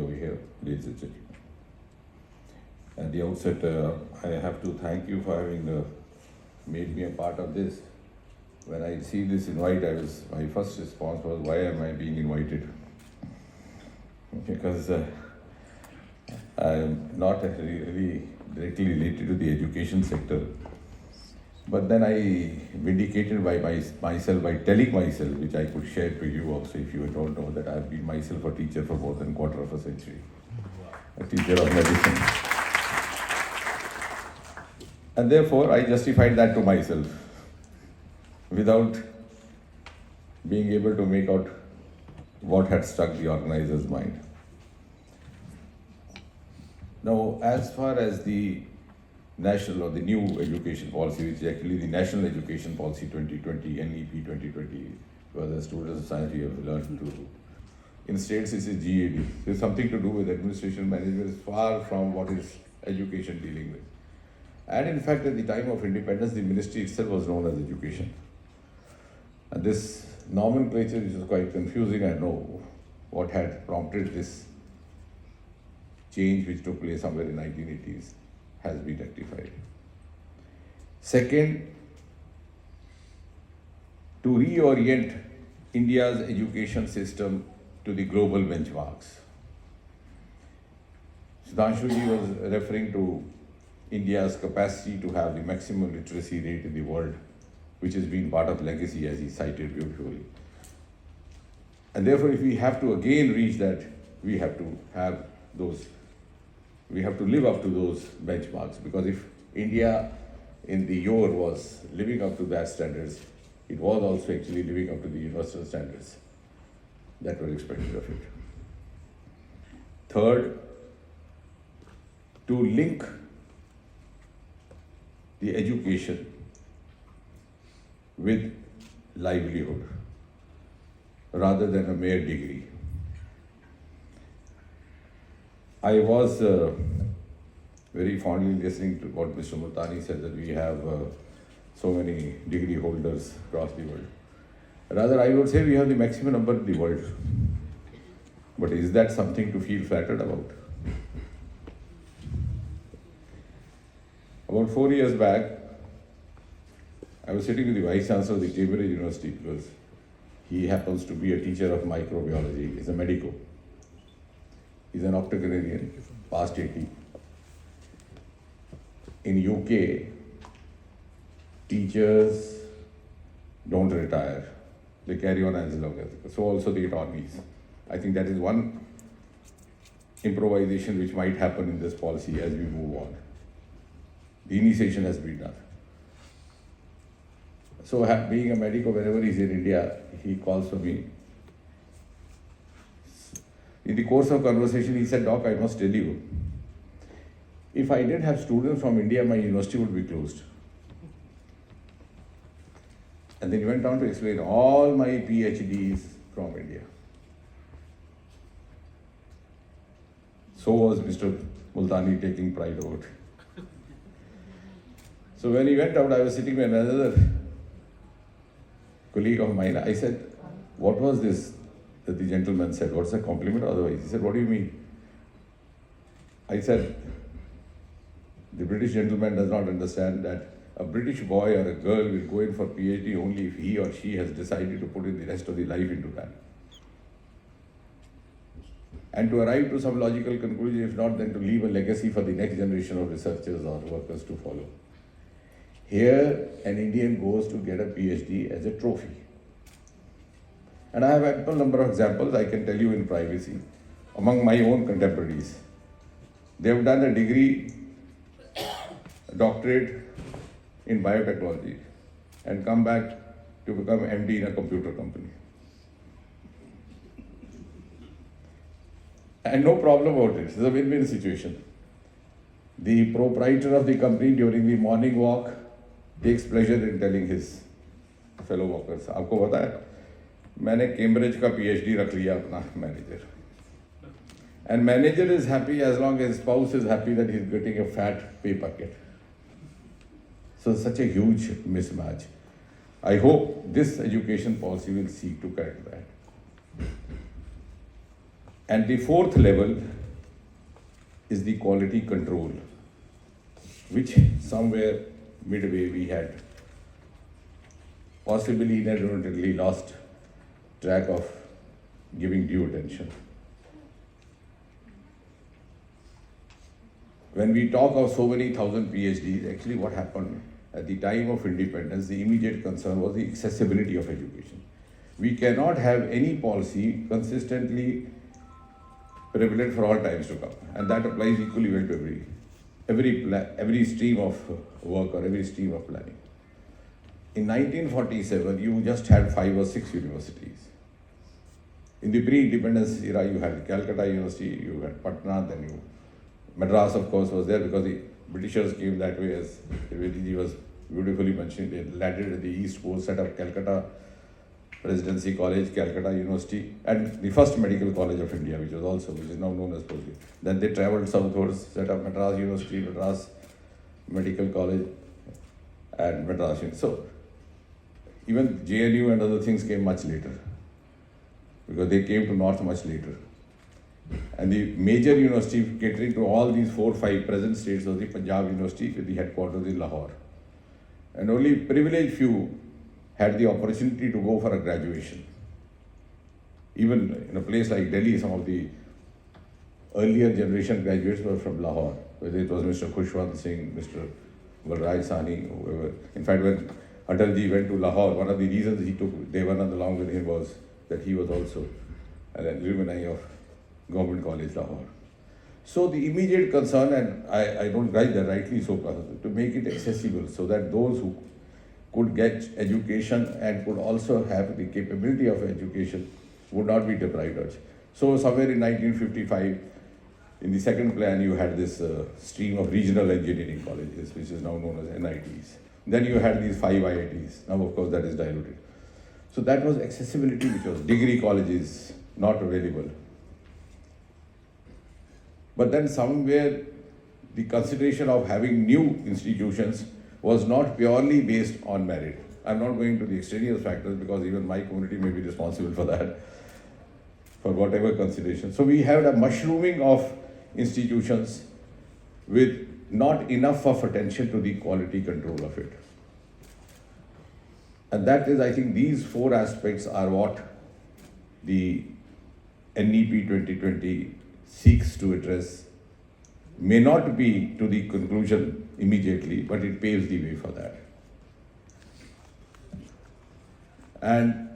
over here, ladies and gentlemen. At the outset, I have to thank you for having made me a part of this. When I see this invite, my first response was, why am I being invited? Because I am not really directly related to the education sector. But then I vindicated by myself by telling myself, which I could share to you also if you don't know, that I have been myself a teacher for more than quarter of a century. A teacher of medicine. And therefore I justified that to myself without being able to make out what had struck the organizer's mind. Now, as far as the national or the new education policy, which is actually the National Education Policy 2020, NEP 2020, where the students of science we have learned to. In states, this is GAD. There's something to do with administration management, is far from what is education dealing with. And in fact, at the time of independence, the ministry itself was known as education. And this nomenclature, which is quite confusing, I know what had prompted this change which took place somewhere in 1980s. Has been rectified. Second, to reorient India's education system to the global benchmarks. Sudhanshu ji was referring to India's capacity to have the maximum literacy rate in the world, which has been part of legacy, as he cited beautifully. And therefore, if we have to again reach that, we have to have those. We have to live up to those benchmarks, because if India in the year was living up to that standards, it was also actually living up to the universal standards that were expected of it. Third, to link the education with livelihood rather than a mere degree. I was very fondly listening to what Mr. Multani said, that we have so many degree holders across the world. Rather, I would say we have the maximum number in the world. But is that something to feel flattered about? About 4 years back, I was sitting with the Vice Chancellor of the Cambridge University, because he happens to be a teacher of microbiology. He's a medico. He's an octogenarian, past 80. In UK, teachers don't retire. They carry on as long as. So also the attorneys. I think that is one improvisation which might happen in this policy as we move on. The initiation has been done. So being a medico, whenever he's in India, he calls for me. In the course of conversation, he said, Doc, I must tell you, if I didn't have students from India, my university would be closed. And then he went on to explain all my PhDs from India. So was Mr. Multani taking pride over it. So when he went out, I was sitting with another colleague of mine. I said, what was this that the gentleman said? What's a compliment otherwise? He said, what do you mean? I said, the British gentleman does not understand that a British boy or a girl will go in for PhD only if he or she has decided to put in the rest of the life into that. And to arrive to some logical conclusion, if not, then to leave a legacy for the next generation of researchers or workers to follow. Here, an Indian goes to get a PhD as a trophy. And I have ample number of examples I can tell you in privacy among my own contemporaries. They have done a degree, a doctorate in biotechnology, and come back to become MD in a computer company. And no problem about it. It's a win-win situation. The proprietor of the company during the morning walk takes pleasure in telling his fellow workers, आपको पता है, मैंने Cambridge का PhD रख लिया अपना manager. And manager is happy as long as spouse is happy that he's getting a fat pay packet. So such a huge mismatch. I hope this education policy will seek to correct that. And the fourth level is the quality control, which somewhere midway we had possibly inadvertently lost track of giving due attention. When we talk of so many thousand PhDs, actually what happened at the time of independence, the immediate concern was the accessibility of education. We cannot have any policy consistently prevalent for all times to come, and that applies equally well to every stream of work or every stream of planning. In 1947, you just had 5 or 6 universities. In the pre-independence era, you had Calcutta University, you had Patna, then you Madras, of course, was there because the Britishers came that way, as Trivedi was beautifully mentioned. They landed at the East Coast, set up Calcutta Presidency College, Calcutta University, and the first medical college of India, which is now known as Poli. Then they travelled southwards, set up Madras University, Madras Medical College, and Madras University. So even JNU and other things came much later, because they came to North much later. And the major university catering to all these 4 or 5 present states was the Punjab University with the headquarters in Lahore. And only privileged few had the opportunity to go for a graduation. Even in a place like Delhi, some of the earlier generation graduates were from Lahore, whether it was Mr. Khushwant Singh, Mr. Balraj Sahni, whoever. In fact, when Atalji went to Lahore, one of the reasons he took Devanand along with him was that he was also an alumni of Government College Lahore. So the immediate concern, and I don't grudge that, rightly so, to make it accessible so that those who could get education and could also have the capability of education would not be deprived of. So somewhere in 1955, in the second plan, you had this stream of regional engineering colleges, which is now known as NITs. Then you had these 5 IITs. Now, of course, that is diluted. So that was accessibility, which was degree colleges not available. But then somewhere the consideration of having new institutions was not purely based on merit. I'm not going to the extraneous factors because even my community may be responsible for that, for whatever consideration. So we had a mushrooming of institutions with not enough of attention to the quality control of it. And that is, I think, these 4 aspects are what the NEP 2020 seeks to address. May not be to the conclusion immediately, but it paves the way for that. And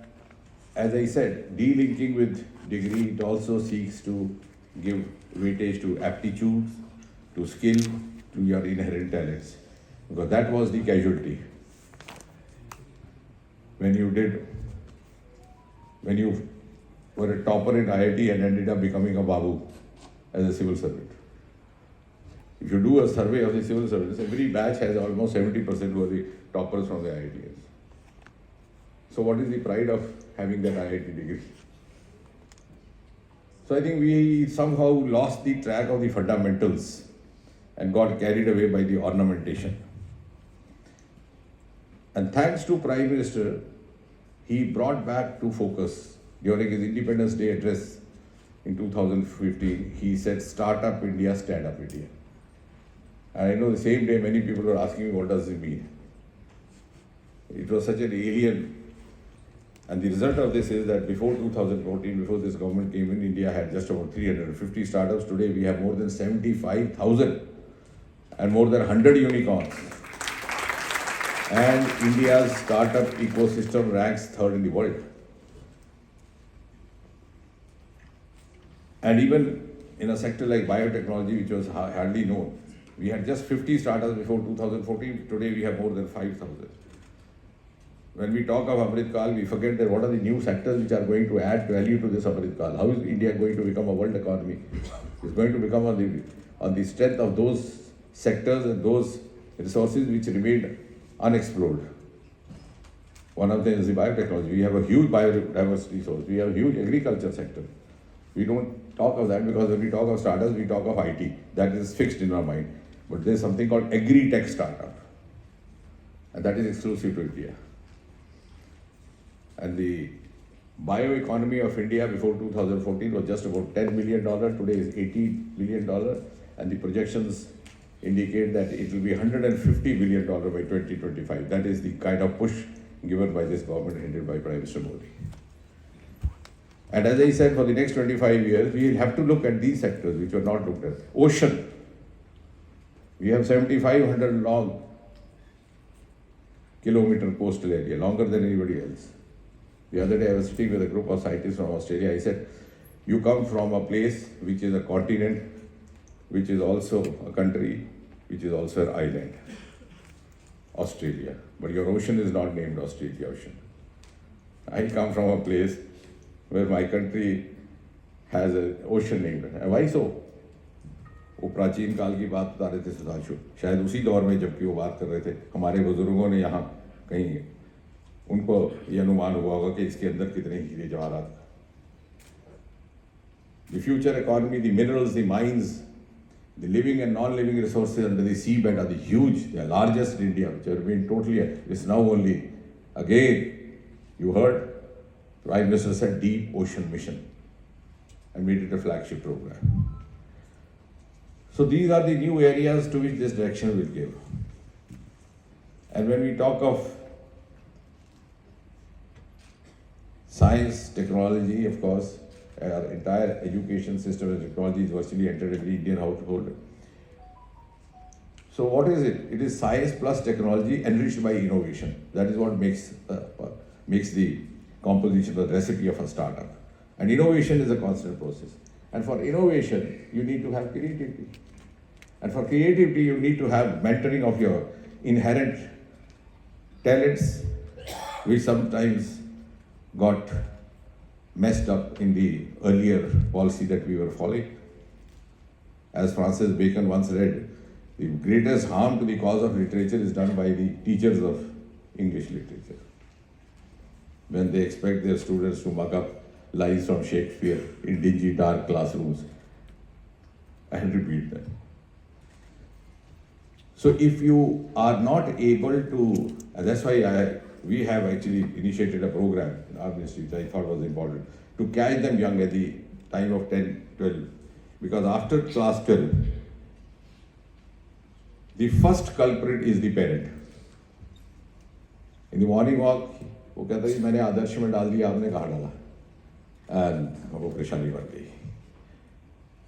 as I said, delinking with degree, it also seeks to give weightage to aptitudes, to skill, to your inherent talents, because that was the casualty. When you were a topper in IIT and ended up becoming a babu as a civil servant. If you do a survey of the civil servants, every batch has almost 70% who are the toppers from the IITs. So what is the pride of having that IIT degree? So I think we somehow lost the track of the fundamentals and got carried away by the ornamentation. And thanks to Prime Minister, he brought back to focus during his Independence Day address in 2015. He said, "Startup India, stand up India." And I know the same day many people were asking me, what does it mean? It was such an alien. And the result of this is that before 2014, before this government came in, India had just about 350 startups. Today we have more than 75,000 and more than 100 unicorns. And India's startup ecosystem ranks 3rd in the world. And even in a sector like biotechnology, which was hardly known, we had just 50 startups before 2014. Today we have more than 5,000. When we talk of Amrit Kal, we forget that what are the new sectors which are going to add value to this Amrit Kal. How is India going to become a world economy? It's going to become on the strength of those sectors and those resources which remained unexplored. One of them is the biotechnology. We have a huge biodiversity source. We have a huge agriculture sector. We don't talk of that because when we talk of startups, we talk of IT. That is fixed in our mind. But there's something called agri-tech startup. And that is exclusive to India. And the bioeconomy of India before 2014 was just about $10 billion. Today is $80 billion. And the projections indicate that it will be $150 billion by 2025. That is the kind of push given by this government headed by Prime Minister Modi. And as I said, for the next 25 years, we will have to look at these sectors which were not looked at. Ocean. We have 7,500 long kilometer coastal area, longer than anybody else. The other day I was sitting with a group of scientists from Australia. I said, you come from a place which is a continent, which is also a country, which is also an island, Australia. But your ocean is not named Australia Ocean. I come from a place where my country has an ocean named. And why so? वो प्राचीन काल की बात बता रहे थे सुधांशु, शायद उसी दौर में जबकि वो बात कर रहे थे, हमारे बुजुर्गों ने यहाँ कहीं उनको ये अनुमान हुआ होगा कि इसके अंदर कितने हीरे जवाहरात. The future economy, the minerals, the mines, the living and non-living resources under the seabed are the huge, they are largest in India, which have been totally, it's now only, again, you heard, Prime Minister said Deep Ocean Mission and made it a flagship program. So these are the new areas to which this direction will give. And when we talk of science, technology, of course, our entire education system and technology is virtually entered every Indian household. So what is it? It is science plus technology enriched by innovation. That is what makes the composition, the recipe of a startup. And innovation is a constant process. And for innovation, you need to have creativity. And for creativity, you need to have mentoring of your inherent talents, which sometimes got messed up in the earlier policy that we were following. As Francis Bacon once read, the greatest harm to the cause of literature is done by the teachers of English literature, when they expect their students to mug up lines from Shakespeare in dingy, dark classrooms and repeat them. So if you are not able to, and that's why we have actually initiated a program in our ministry, which I thought was important, to catch them young at the time of 10, 12. Because after class 12, the first culprit is the parent. In the morning walk, वो कहता है कि मैंने आदर्श में डाल दिया, आपने कहाँ डाला? And वो परेशानी बढ़ गई.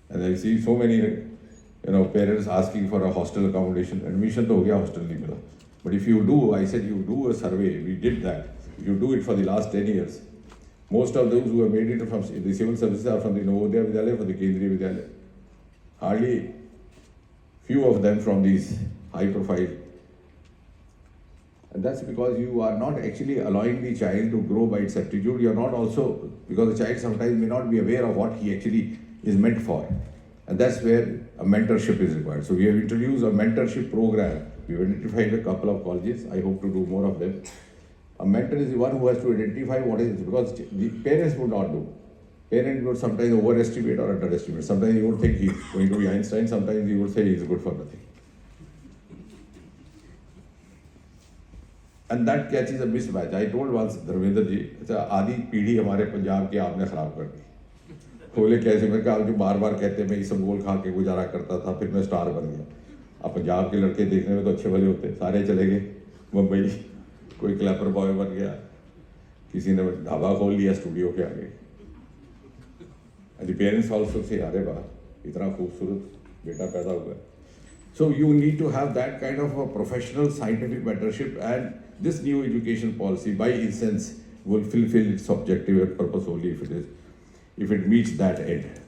And I see so many, parents asking for a hostel accommodation. Admission तो हो गया, hostel नहीं मिला. But if you do, I said you do a survey, we did that. If you do it for the last 10 years, most of those who have made it from the civil services are from the Navodaya Vidyalaya, from the Kendriya Vidyalaya. Hardly few of them from these high profile. And that's because you are not actually allowing the child to grow by its aptitude. You are not also, because the child sometimes may not be aware of what he actually is meant for. And that's where a mentorship is required. So we have introduced a mentorship program. We've identified a couple of colleges. I hope to do more of them. A mentor is the one who has to identify what is it, because the parents would not do. Parents would sometimes overestimate or underestimate. Sometimes you would think he's going to be Einstein, sometimes you would say he's good for nothing. And that catches a mismatch. I told once Dharmendra ji, आधी पीढ़ी हमारे पंजाब की आपने खराब कर दी. बोले कैसे? मैं कहा, जो बार बार कहते मैं सब गोल खा के गुजारा करता था, फिर मैं स्टार बन गया. अब पंजाब के लड़के देखने में तो अच्छे भले होते, सारे चले गए मुंबई, कोई क्लैपर बॉय बन गया, किसी ने ढाबा खोल लिया स्टूडियो के आगे. And the parents also say, अरे वाह, इतना खूबसूरत बेटा पैदा हुआ. So you need to have that kind of a professional scientific mentorship, and this new education policy by essence will fulfill its objective and purpose only if it meets that end.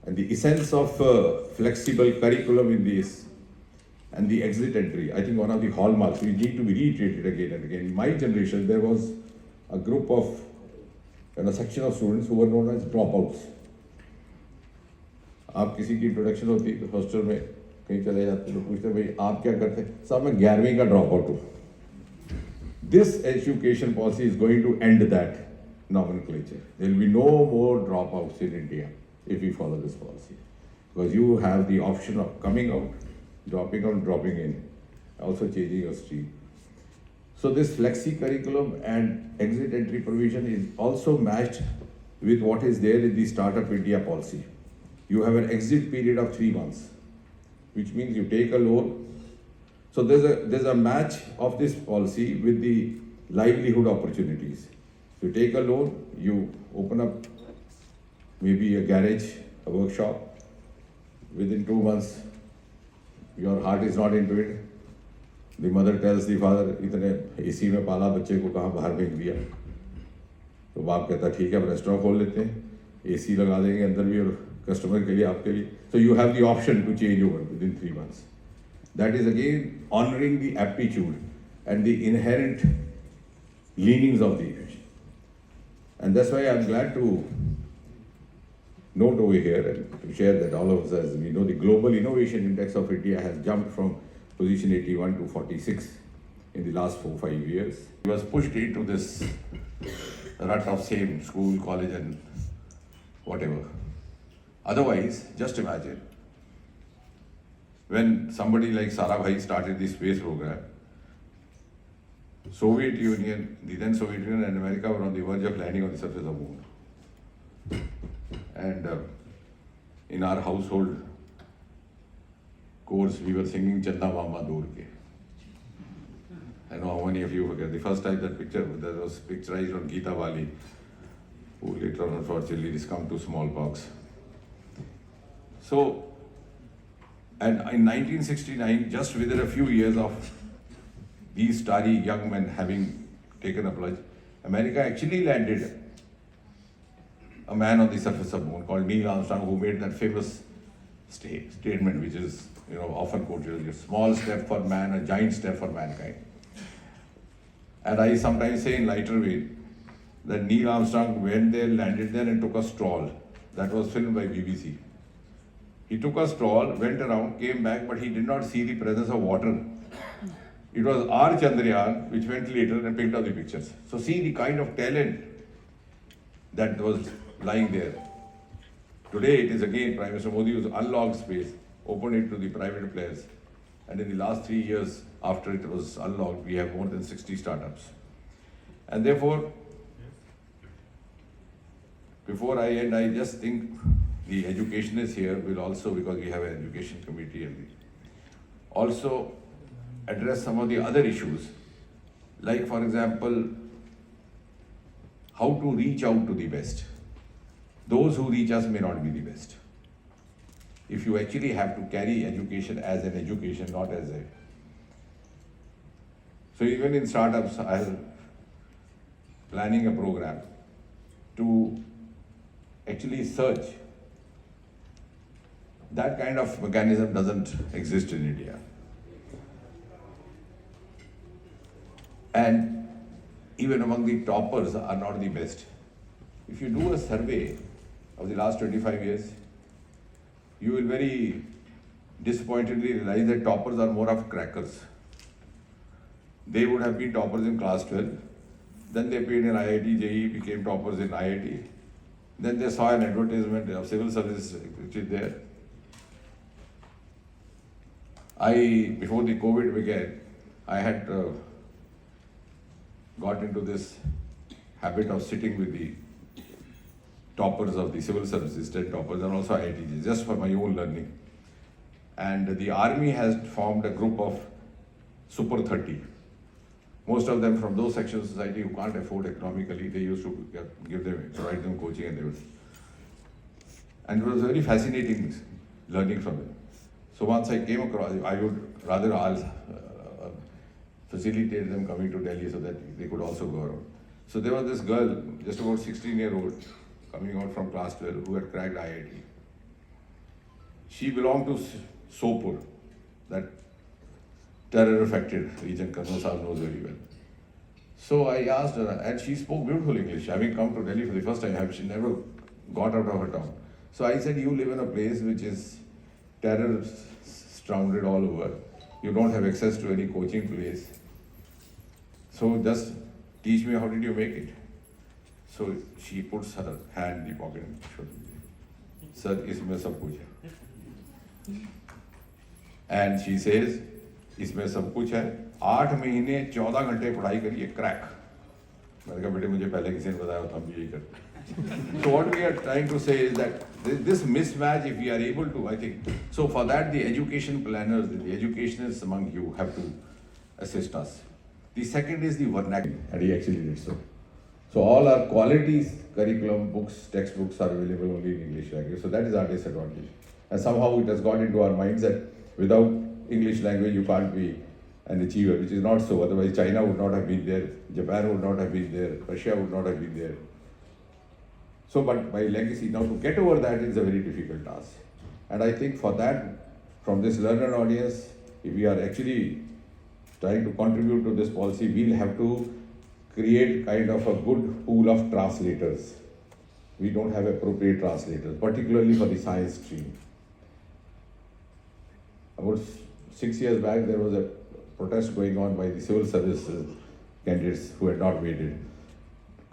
And the essence of flexible curriculum in this and the exit entry, I think one of the hallmarks, we need to be reiterated again and again. In my generation, there was a group of, a section of students who were known as dropouts. आप किसी की introduction होती है hostel में कहीं चले जाते तो पूछते भाई आप क्या करते? साहब मैं 11वीं का ड्रॉप आउट हूँ. This education policy is going to end that nomenclature. There will be no more dropouts in India if we follow this policy, because you have the option of coming out, dropping in, also changing your stream. So this flexi curriculum and exit entry provision is also matched with what is there in the Startup India policy. You have an exit period of 3 months, which means you take a loan. So there's a match of this policy with the livelihood opportunities. You take a loan, you open up maybe a garage, a workshop. Within 2 months, your heart is not into it. The mother tells the father, इतने AC में पाला बच्चे को कहाँ बाहर भेज दिया. तो बाप कहता ठीक है अब रेस्टोरेंट खोल लेते हैं, AC लगा देंगे अंदर भी और कस्टमर के लिए आपके लिए. So you have the option to change over within 3 months. That is again honoring the aptitude and the inherent leanings of the innovation. And that's why I'm glad to note over here and to share that all of us, as we know, the Global Innovation Index of India has jumped from position 81 to 46 in the last 4-5 years. He was pushed into this rut of same school, college and whatever. Otherwise, just imagine, when somebody like Sarabhai started the space program, Soviet Union, the then Soviet Union and America were on the verge of landing on the surface of the moon. And in our household course, we were singing Chanda Mama Dur Ke. I know how many of you forget. The first time that was picturized on Geeta Wali, who later on unfortunately succumbed to smallpox. So, and in 1969, just within a few years of these starry young men having taken a plunge, America actually landed a man on the surface of the moon called Neil Armstrong, who made that famous statement, which is often quoted: "A small step for man, a giant step for mankind." And I sometimes say in lighter way that Neil Armstrong went there, landed there, and took a stroll. That was filmed by BBC. He took a stroll, went around, came back, but he did not see the presence of water. It was our Chandrayaan which went later and picked up the pictures. So see the kind of talent that was lying there. Today it is again Prime Minister Modi who unlocked space, opened it to the private players. And in the last 3 years after it was unlocked, we have more than 60 startups. And therefore, before I end, I just think the educationists here will also, because we have an education committee, and also address some of the other issues, like for example, how to reach out to the best. Those who reach us may not be the best. If you actually have to carry education as an education, not as a... So even in startups, I am planning a program to actually search. That kind of mechanism doesn't exist in India. And even among the toppers are not the best. If you do a survey of the last 25 years, you will very disappointedly realize that toppers are more of crackers. They would have been toppers in class 12, then they paid in IIT, JEE, became toppers in IIT. Then they saw an advertisement of civil service which is there. Before the COVID began, I had got into this habit of sitting with the toppers of the civil services, 10 toppers, and also IIT, just for my own learning. And the army has formed a group of Super 30. Most of them from those sections of society who can't afford economically, they used to provide them coaching, and it was very fascinating learning from them. So once I came across, I would rather facilitate them coming to Delhi so that they could also go around. So there was this girl, just about 16-year-old, coming out from class 12, who had cracked IIT. She belonged to Sopur, that terror-affected region Colonel Sahab knows very well. So I asked her, and she spoke beautiful English. Having come to Delhi for the first time, she never got out of her town. So I said, you live in a place which is terror-surrounded all over. You don't have access to any coaching place. So just teach me, how did you make it? So she puts her hand in the pocket and shows me, "Sir, isme sab kuch hai." And she says, "Isme sab kuch hai, 8 महीने 14 घंटे पढ़ाई करिए crack. मैंने कहा बेटे मुझे पहले किसी ने बताया तो हम भी यही करते। So what we are trying to say is that this mismatch, if we are able to, I think, so for that the education planners, the educationists among you have to assist us. The second is the vernacular, and he actually did so. So all our quality curriculum books, textbooks are available only in English language. So that is our disadvantage. And somehow it has got into our minds that without English language you can't be an achiever, which is not so. Otherwise China would not have been there, Japan would not have been there, Russia would not have been there. So but by legacy, now to get over that is a very difficult task. And I think for that, from this learner audience, if we are actually trying to contribute to this policy, we'll have to create kind of a good pool of translators. We don't have appropriate translators, particularly for the science stream. About 6 years back, there was a protest going on by the civil service candidates who had not waited.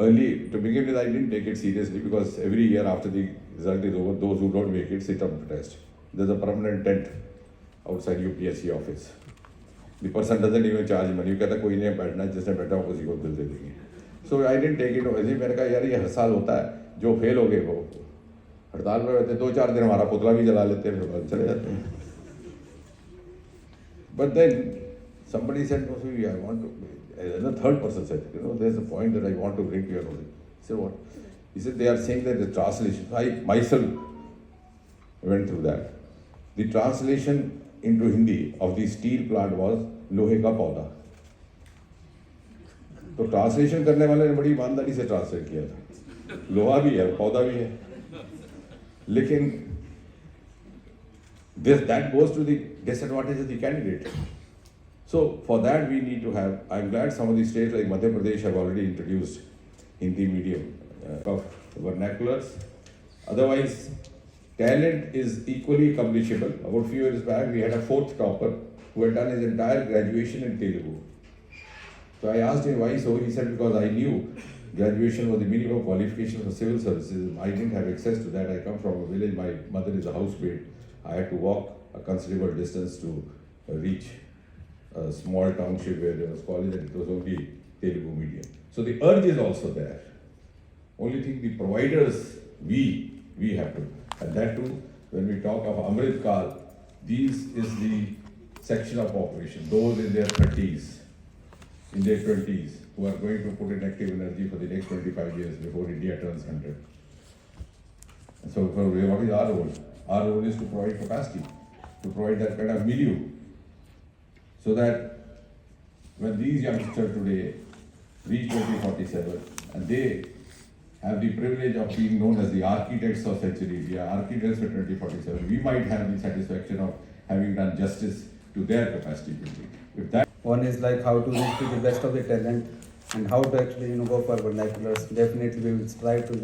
Early, to begin with, I didn't take it seriously because every year after the result is over, those who don't make it sit on protest. There's a permanent tent outside UPSC office. The person doesn't even charge money. You कहता कोई नहीं बैठना, जिसने बैठा हो उसी को bill दे देंगे. So I didn't take it. ऐसे मैंने कहा यार ये हर साल होता है, जो फेल हो गए वो हड़ताल पर रहते 2-4 दिन हमारा पुतला भी जला लेते हैं, फिर चले जाते हैं. But then somebody said, no, I want to. And the third person said, there's a point that I want to bring to your knowledge. He said, what? He said, they are saying that the translation, I myself went through that. The translation into Hindi of the steel plant was लोहे का पौधा. तो translation करने वाले ने बड़ी ईमानदारी से ट्रांसलेट किया था. लोहा भी है, पौधा भी है. लेकिन that goes to the disadvantage of the candidate. So for that we need to have, I'm glad some of the states like Madhya Pradesh have already introduced Hindi medium of vernaculars. Otherwise, talent is equally accomplishable. About a few years back, we had a 4th topper who had done his entire graduation in Telugu. So I asked him why so. He said because I knew graduation was the minimum qualification for civil services. I didn't have access to that. I come from a village. My mother is a housemaid. I had to walk a considerable distance to reach a small township where there was college and it was only Telugu medium. So the urge is also there. Only thing the providers, we have to. And that too, when we talk of Amrit Kal, these is the section of population, those in their 30s, in their 20s, who are going to put in active energy for the next 25 years before India turns 100. And so what is our role? Our role is to provide capacity, to provide that kind of milieu, so that when these youngsters today reach 2047 and they have the privilege of being known as the architects of century, the architects for 2047, we might have the satisfaction of having done justice to their capacity building. If that one is like how to reach to the best of the talent and how to actually go for vernaculars. Definitely we will strive to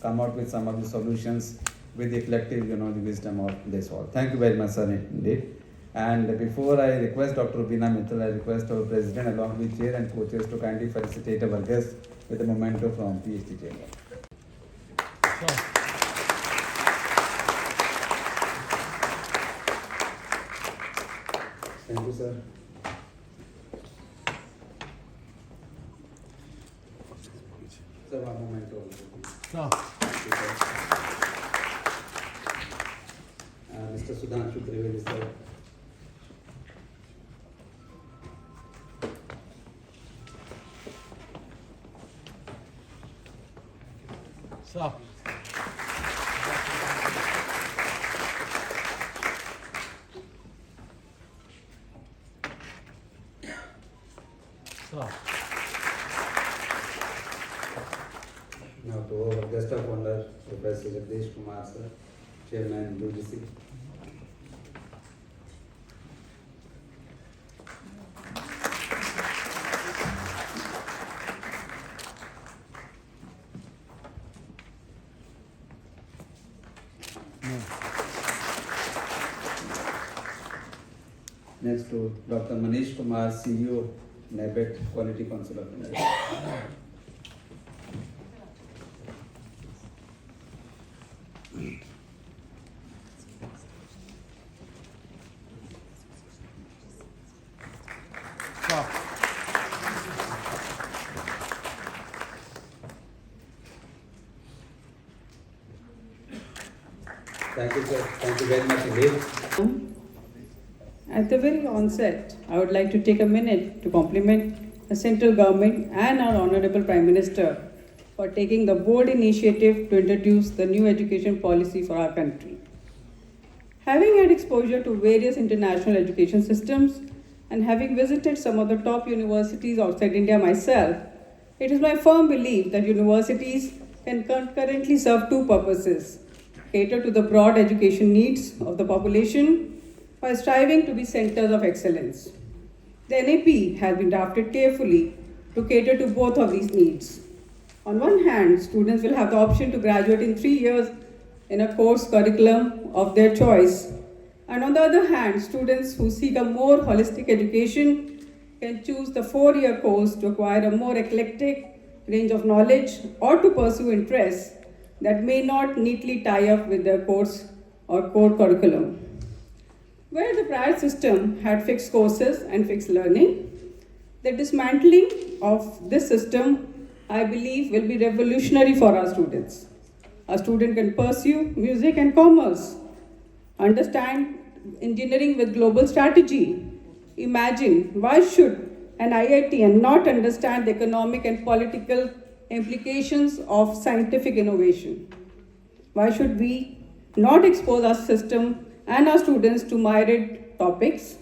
come out with some of the solutions with the collective the wisdom of this all. Thank you very much, sir, indeed. And before I request Dr. Bina Mittal, I request our president along with chair and co-chairs to kindly felicitate our guests with a memento from PHDCCI. Thank you, sir. Sir, one memento. Mr. Sudhanshu Trivedi, sir. So. Now to our guest of honor, Professor Jagadesh Kumar, sir, Chairman UGC. Next to Dr. Manish Kumar, CEO, NEP, Quality Council of India. Thank you, sir. Thank you very much indeed. At the very onset, I would like to take a minute to compliment the central government and our Honourable Prime Minister for taking the bold initiative to introduce the new education policy for our country. Having had exposure to various international education systems and having visited some of the top universities outside India myself, it is my firm belief that universities can concurrently serve two purposes: cater to the broad education needs of the population while striving to be centers of excellence. The NEP has been drafted carefully to cater to both of these needs. On one hand, students will have the option to graduate in 3 years in a course curriculum of their choice. And on the other hand, students who seek a more holistic education can choose the 4-year course to acquire a more eclectic range of knowledge or to pursue interests that may not neatly tie up with their course or core curriculum. Where the prior system had fixed courses and fixed learning, the dismantling of this system, I believe, will be revolutionary for our students. A student can pursue music and commerce, understand engineering with global strategy. Imagine, why should an IITian not understand the economic and political implications of scientific innovation? Why should we not expose our system and our students to myriad topics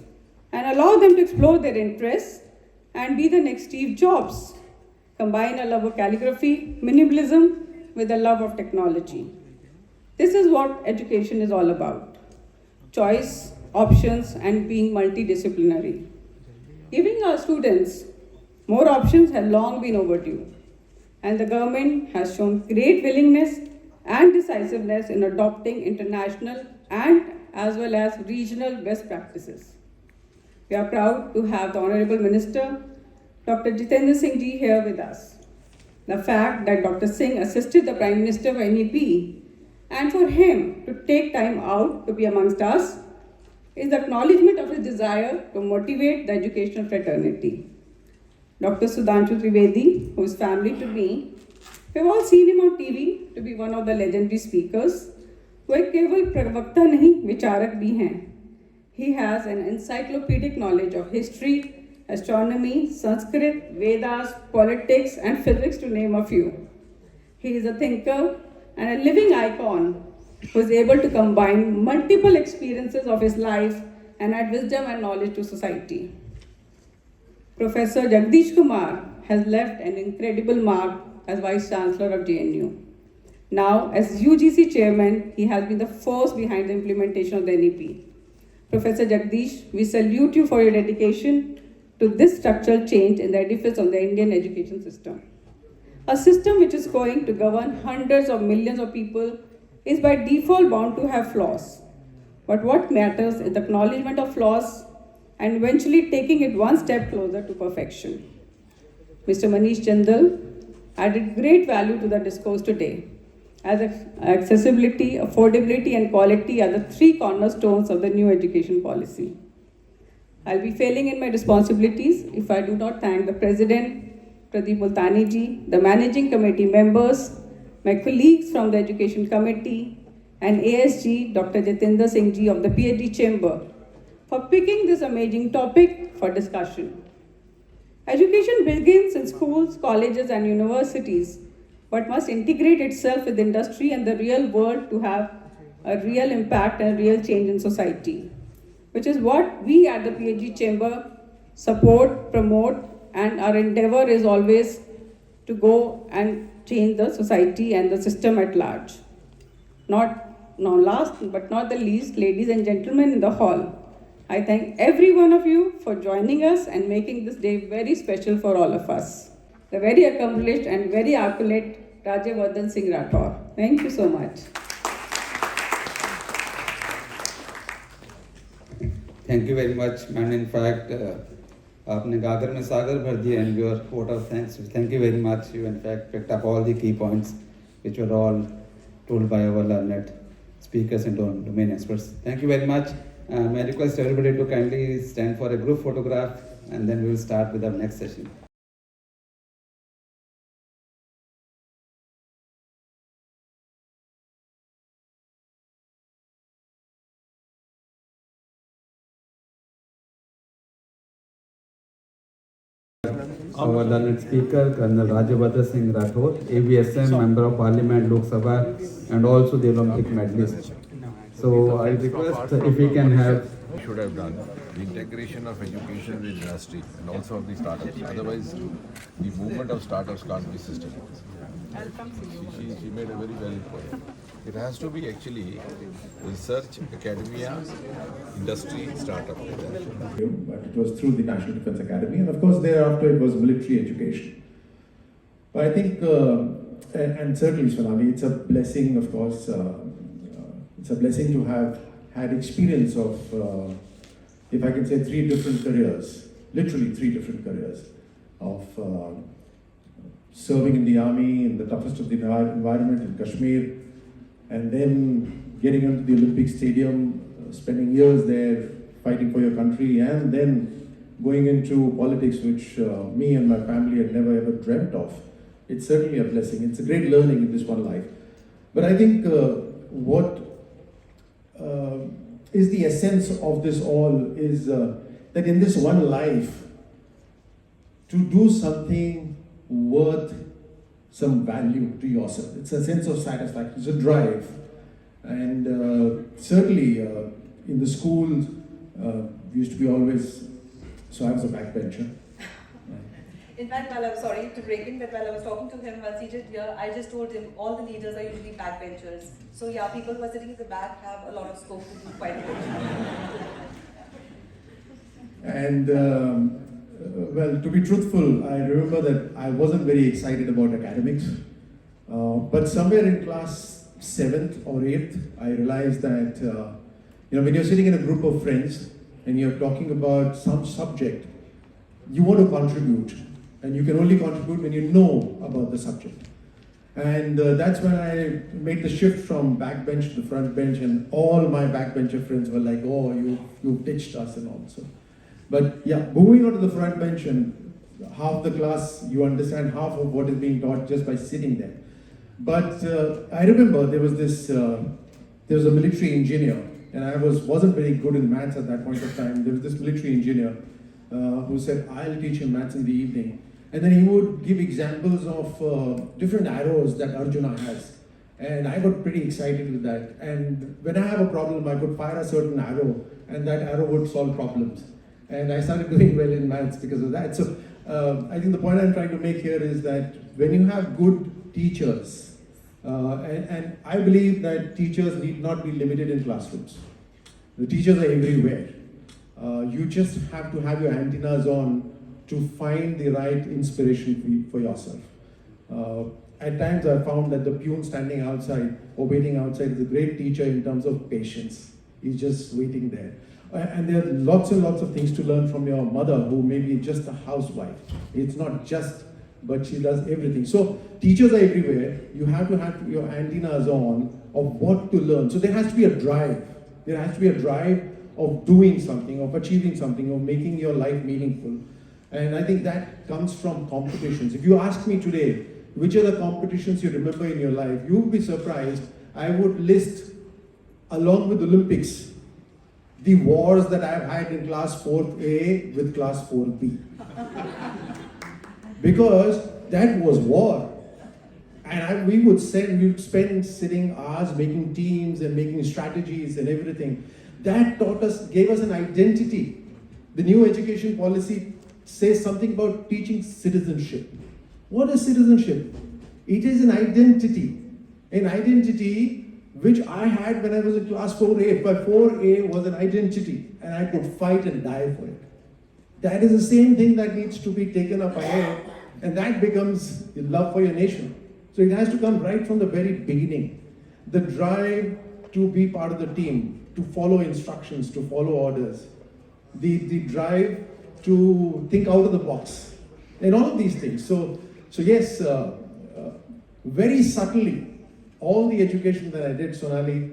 and allow them to explore their interests and be the next Steve Jobs? Combine a love of calligraphy, minimalism with a love of technology. This is what education is all about: choice, options, and being multidisciplinary. Giving our students more options has long been overdue, and the government has shown great willingness and decisiveness in adopting international and as well as regional best practices. We are proud to have the Honourable Minister, Dr. Jitendra Singh ji, here with us. The fact that Dr. Singh assisted the Prime Minister of NEP and for him to take time out to be amongst us is the acknowledgement of his desire to motivate the educational fraternity. Dr. Sudhanshu Trivedi, who is family to me, we've all seen him on TV to be one of the legendary speakers. वो एक केवल प्रवक्ता नहीं, विचारक भी हैं. He has an encyclopedic knowledge of history, astronomy, Sanskrit, Vedas, politics, and physics, to name a few. He is a thinker and a living icon who is able to combine multiple experiences of his life and add wisdom and knowledge to society. Professor Jagadesh Kumar has left an incredible mark as Vice Chancellor of JNU. Now, as UGC Chairman, he has been the force behind the implementation of the NEP. Professor Jagdish, we salute you for your dedication to this structural change in the edifice of the Indian education system. A system which is going to govern hundreds of millions of people is by default bound to have flaws. But what matters is the acknowledgement of flaws and eventually taking it one step closer to perfection. Mr. Manish Jindal added great value to the discourse today, as accessibility, affordability, and quality are the 3 cornerstones of the new education policy. I'll be failing in my responsibilities if I do not thank the President, Pradeep Multani ji, the Managing Committee members, my colleagues from the Education Committee, and ASG, Dr. Jitendra Singh ji of the PhD Chamber, for picking this amazing topic for discussion. Education begins in schools, colleges, and universities, but must integrate itself with industry and the real world to have a real impact and real change in society, which is what we at the PhD Chamber support, promote, and our endeavor is always to go and change the society and the system at large. Last but not the least, ladies and gentlemen in the hall, I thank every one of you for joining us and making this day very special for all of us. The very accomplished and very articulate Rajyavardhan Singh Rathore. Thank you so much. Thank you very much, man. In fact, आपने गागर में सागर भर दिया, and your vote of thanks. Thank you very much. You in fact picked up all the key points, which were all told by our learned speakers and domain experts. Thank you very much. May I request everybody to kindly stand for a group photograph, and then we will start with our next session. our learned speaker, Col Rajyavardhan Singh Rathore, AVSM, Member of Parliament, Lok Sabha, and also the Olympic medalist. So I request if we can have. We should have done the integration of education with industry and also of the startups. Otherwise, the movement of startups can't be systematic. She made a very valid point. It has to be actually research, academia, industry, startup. But it was through the National Defence Academy, and of course thereafter it was military education. But I think, and certainly Sonali, it's a blessing, of course, it's a blessing to have had experience of, if I can say, 3 different careers, literally 3 different careers of serving in the army in the toughest of the environment in Kashmir, and then getting into the Olympic Stadium, spending years there fighting for your country, and then going into politics, which me and my family had never ever dreamt of. It's certainly a blessing. It's a great learning in this one life. But I think what is the essence of this all is that in this one life, to do something worth some value to yourself. It's a sense of satisfaction, it's a drive. And certainly in the schools, we used to be always, so I was a backbencher. In fact, while I'm sorry to break in, but while I was talking to him while seated here, I just told him all the leaders are usually backbenchers. So yeah, people who are sitting at the back have a lot of scope to do quite a bit. And well, to be truthful, I remember that I wasn't very excited about academics. But somewhere in class 7th or 8th, I realized that when you're sitting in a group of friends and you're talking about some subject, you want to contribute. And you can only contribute when you know about the subject. And that's when I made the shift from backbench to the front bench, and all my backbencher friends were like, oh, you ditched us and all. So, but yeah, moving on to the front bench, and half the class, you understand half of what is being taught just by sitting there. But I remember there was a military engineer, and I wasn't very good in maths at that point of time. There was this military engineer who said, I'll teach him maths in the evening. And then he would give examples of different arrows that Arjuna has. And I got pretty excited with that. And when I have a problem, I could fire a certain arrow, and that arrow would solve problems. And I started doing well in maths because of that. So I think the point I'm trying to make here is that when you have good teachers, and I believe that teachers need not be limited in classrooms. The teachers are everywhere. You just have to have your antennas on to find the right inspiration for yourself. At times I found that the peon standing outside or waiting outside is a great teacher in terms of patience. He's just waiting there. And there are lots and lots of things to learn from your mother, who may be just a housewife. It's not just, but she does everything. So teachers are everywhere. You have to have your antennas on of what to learn. So there has to be a drive. There has to be a drive of doing something, of achieving something, of making your life meaningful. And I think that comes from competitions. If you ask me today, which are the competitions you remember in your life, you would be surprised. I would list, along with Olympics, the wars that I've had in class 4A with class 4B. Because that was war. And we would spend sitting hours making teams and making strategies and everything. That gave us an identity. The new education policy says something about teaching citizenship. What is citizenship? It is an identity which I had when I was in class 4A. But 4A was an identity, and I could fight and die for it. That is the same thing that needs to be taken up ahead, and that becomes the love for your nation. So it has to come right from the very beginning. The drive to be part of the team, to follow instructions, to follow orders. The drive to think out of the box, and all of these things. So yes, very subtly, all the education that I did, Sonali,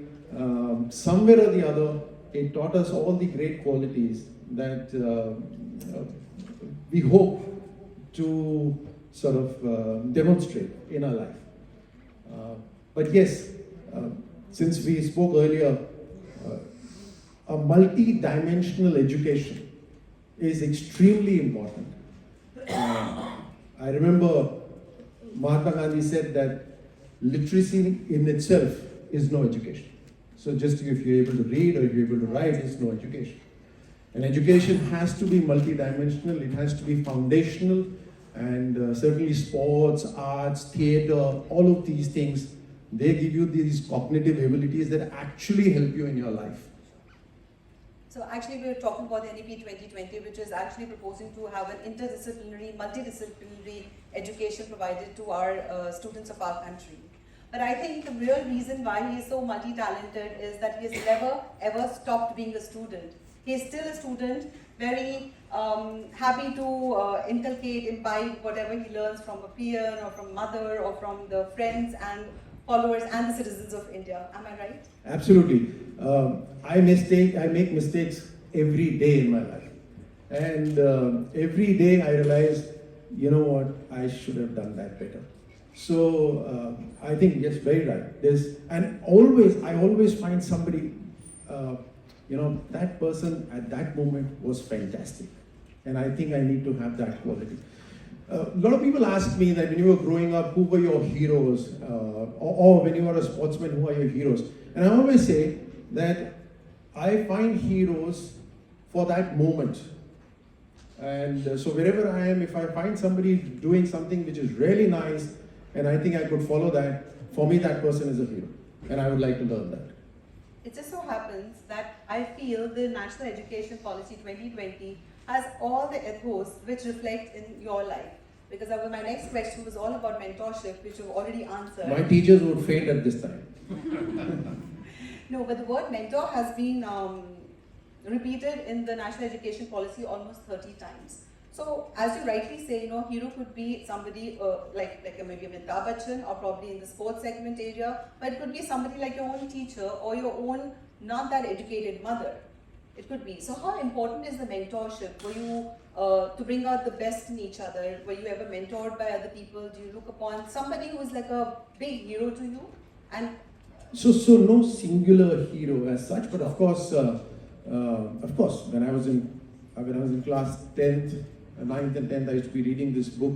somewhere or the other, it taught us all the great qualities that we hope to sort of demonstrate in our life. But yes, since we spoke earlier, a multi-dimensional education is extremely important. I remember Mahatma Gandhi said that literacy in itself is no education. So just if you're able to read or if you're able to write, it's no education. And education has to be multidimensional, it has to be foundational, and certainly sports, arts, theatre, all of these things, they give you these cognitive abilities that actually help you in your life. So actually we're talking about the NEP 2020, which is actually proposing to have an interdisciplinary, multidisciplinary education provided to our students of our country. But I think the real reason why he is so multi-talented is that he has never ever stopped being a student. He is still a student, very happy to inculcate, imbibe whatever he learns from a peer or from mother or from the friends and followers and the citizens of India. Am I right? Absolutely. I make mistakes every day in my life. And every day I realize, you know what, I should have done that better. So I think, yes, very right. I always find somebody, that person at that moment was fantastic. And I think I need to have that quality. A lot of people ask me that when you were growing up, who were your heroes? Or when you were a sportsman, who are your heroes? And I always say that I find heroes for that moment. And so wherever I am, if I find somebody doing something which is really nice, and I think I could follow that, for me that person is a hero. And I would like to learn that. It just so happens that I feel the National Education Policy 2020 has all the ethos which reflect in your life. Because my next question was all about mentorship, which you've already answered. My teachers would faint at this time. No, but the word mentor has been repeated in the National Education Policy almost 30 times. So, as you rightly say, hero could be somebody like maybe Amitabh Bachchan, or probably in the sports segment area, but it could be somebody like your own teacher or your own not that educated mother. It could be. So, how important is the mentorship? Were you to bring out the best in each other? Were you ever mentored by other people? Do you look upon somebody who is like a big hero to you? And so no singular hero as such, but of course, when I was in class 10th, 9th and 10th, I used to be reading this book,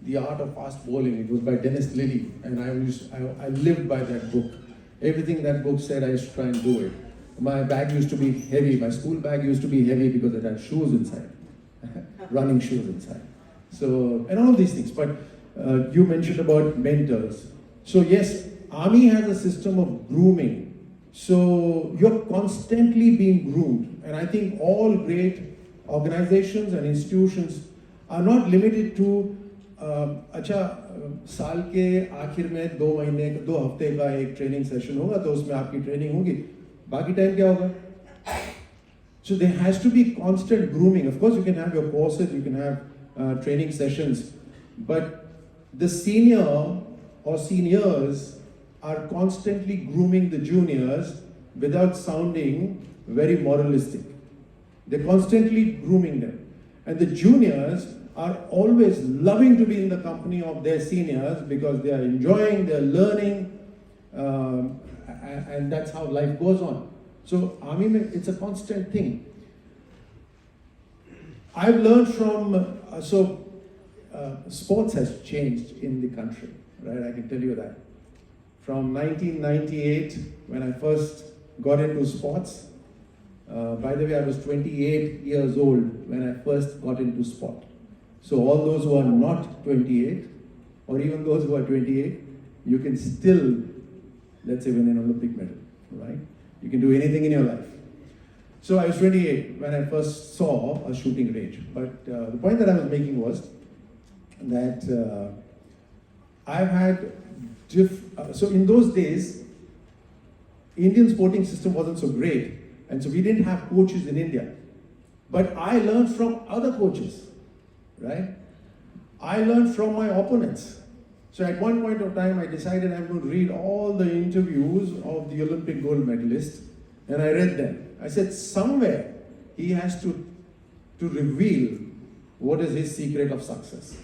The Art of Fast Bowling. It was by Dennis Lilly, and I lived by that book. Everything that book said, I used to try and do it. My bag used to be heavy. My school bag used to be heavy because it had shoes inside, running shoes inside. So, and all of these things. But you mentioned about mentors. So yes, Army has a system of grooming. So you're constantly being groomed. And I think all great organizations and institutions are not limited to साल के आखिर में 2 हफ्ते का एक training session होगा तो उसमें आपकी ट्रेनिंग होगी बाकी टाइम क्या होगा so there has to be constant grooming. Of course you can have your courses, you can have training sessions, but the senior or seniors are constantly grooming the juniors without sounding very moralistic. They're constantly grooming them. And the juniors are always loving to be in the company of their seniors because they are enjoying, they're learning, and that's how life goes on. So, Army, it's a constant thing. I've learned from, sports has changed in the country, right? I can tell you that. From 1998, when I first got into sports, by the way, I was 28 years old when I first got into sport. So all those who are not 28, or even those who are 28, you can still, let's say, win an Olympic medal, right? You can do anything in your life. So I was 28 when I first saw a shooting range. But the point that I was making was that I've had, so in those days, Indian sporting system wasn't so great. And so we didn't have coaches in India. But I learned from other coaches, right? I learned from my opponents. So at one point of time, I decided I'm going to read all the interviews of the Olympic gold medalist, and I read them. I said, somewhere he has to reveal what is his secret of success.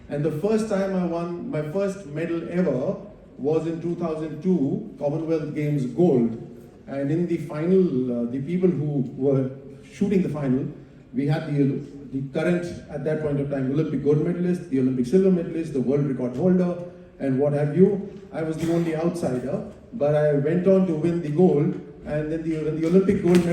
And the first time I won my first medal ever was in 2002, Commonwealth Games gold. And in the final, the people who were shooting the final, We had the current, at that point of time, Olympic gold medalist, the Olympic silver medalist, the world record holder, and what have you. I was the only outsider, but I went on to win the gold, and then when the Olympic gold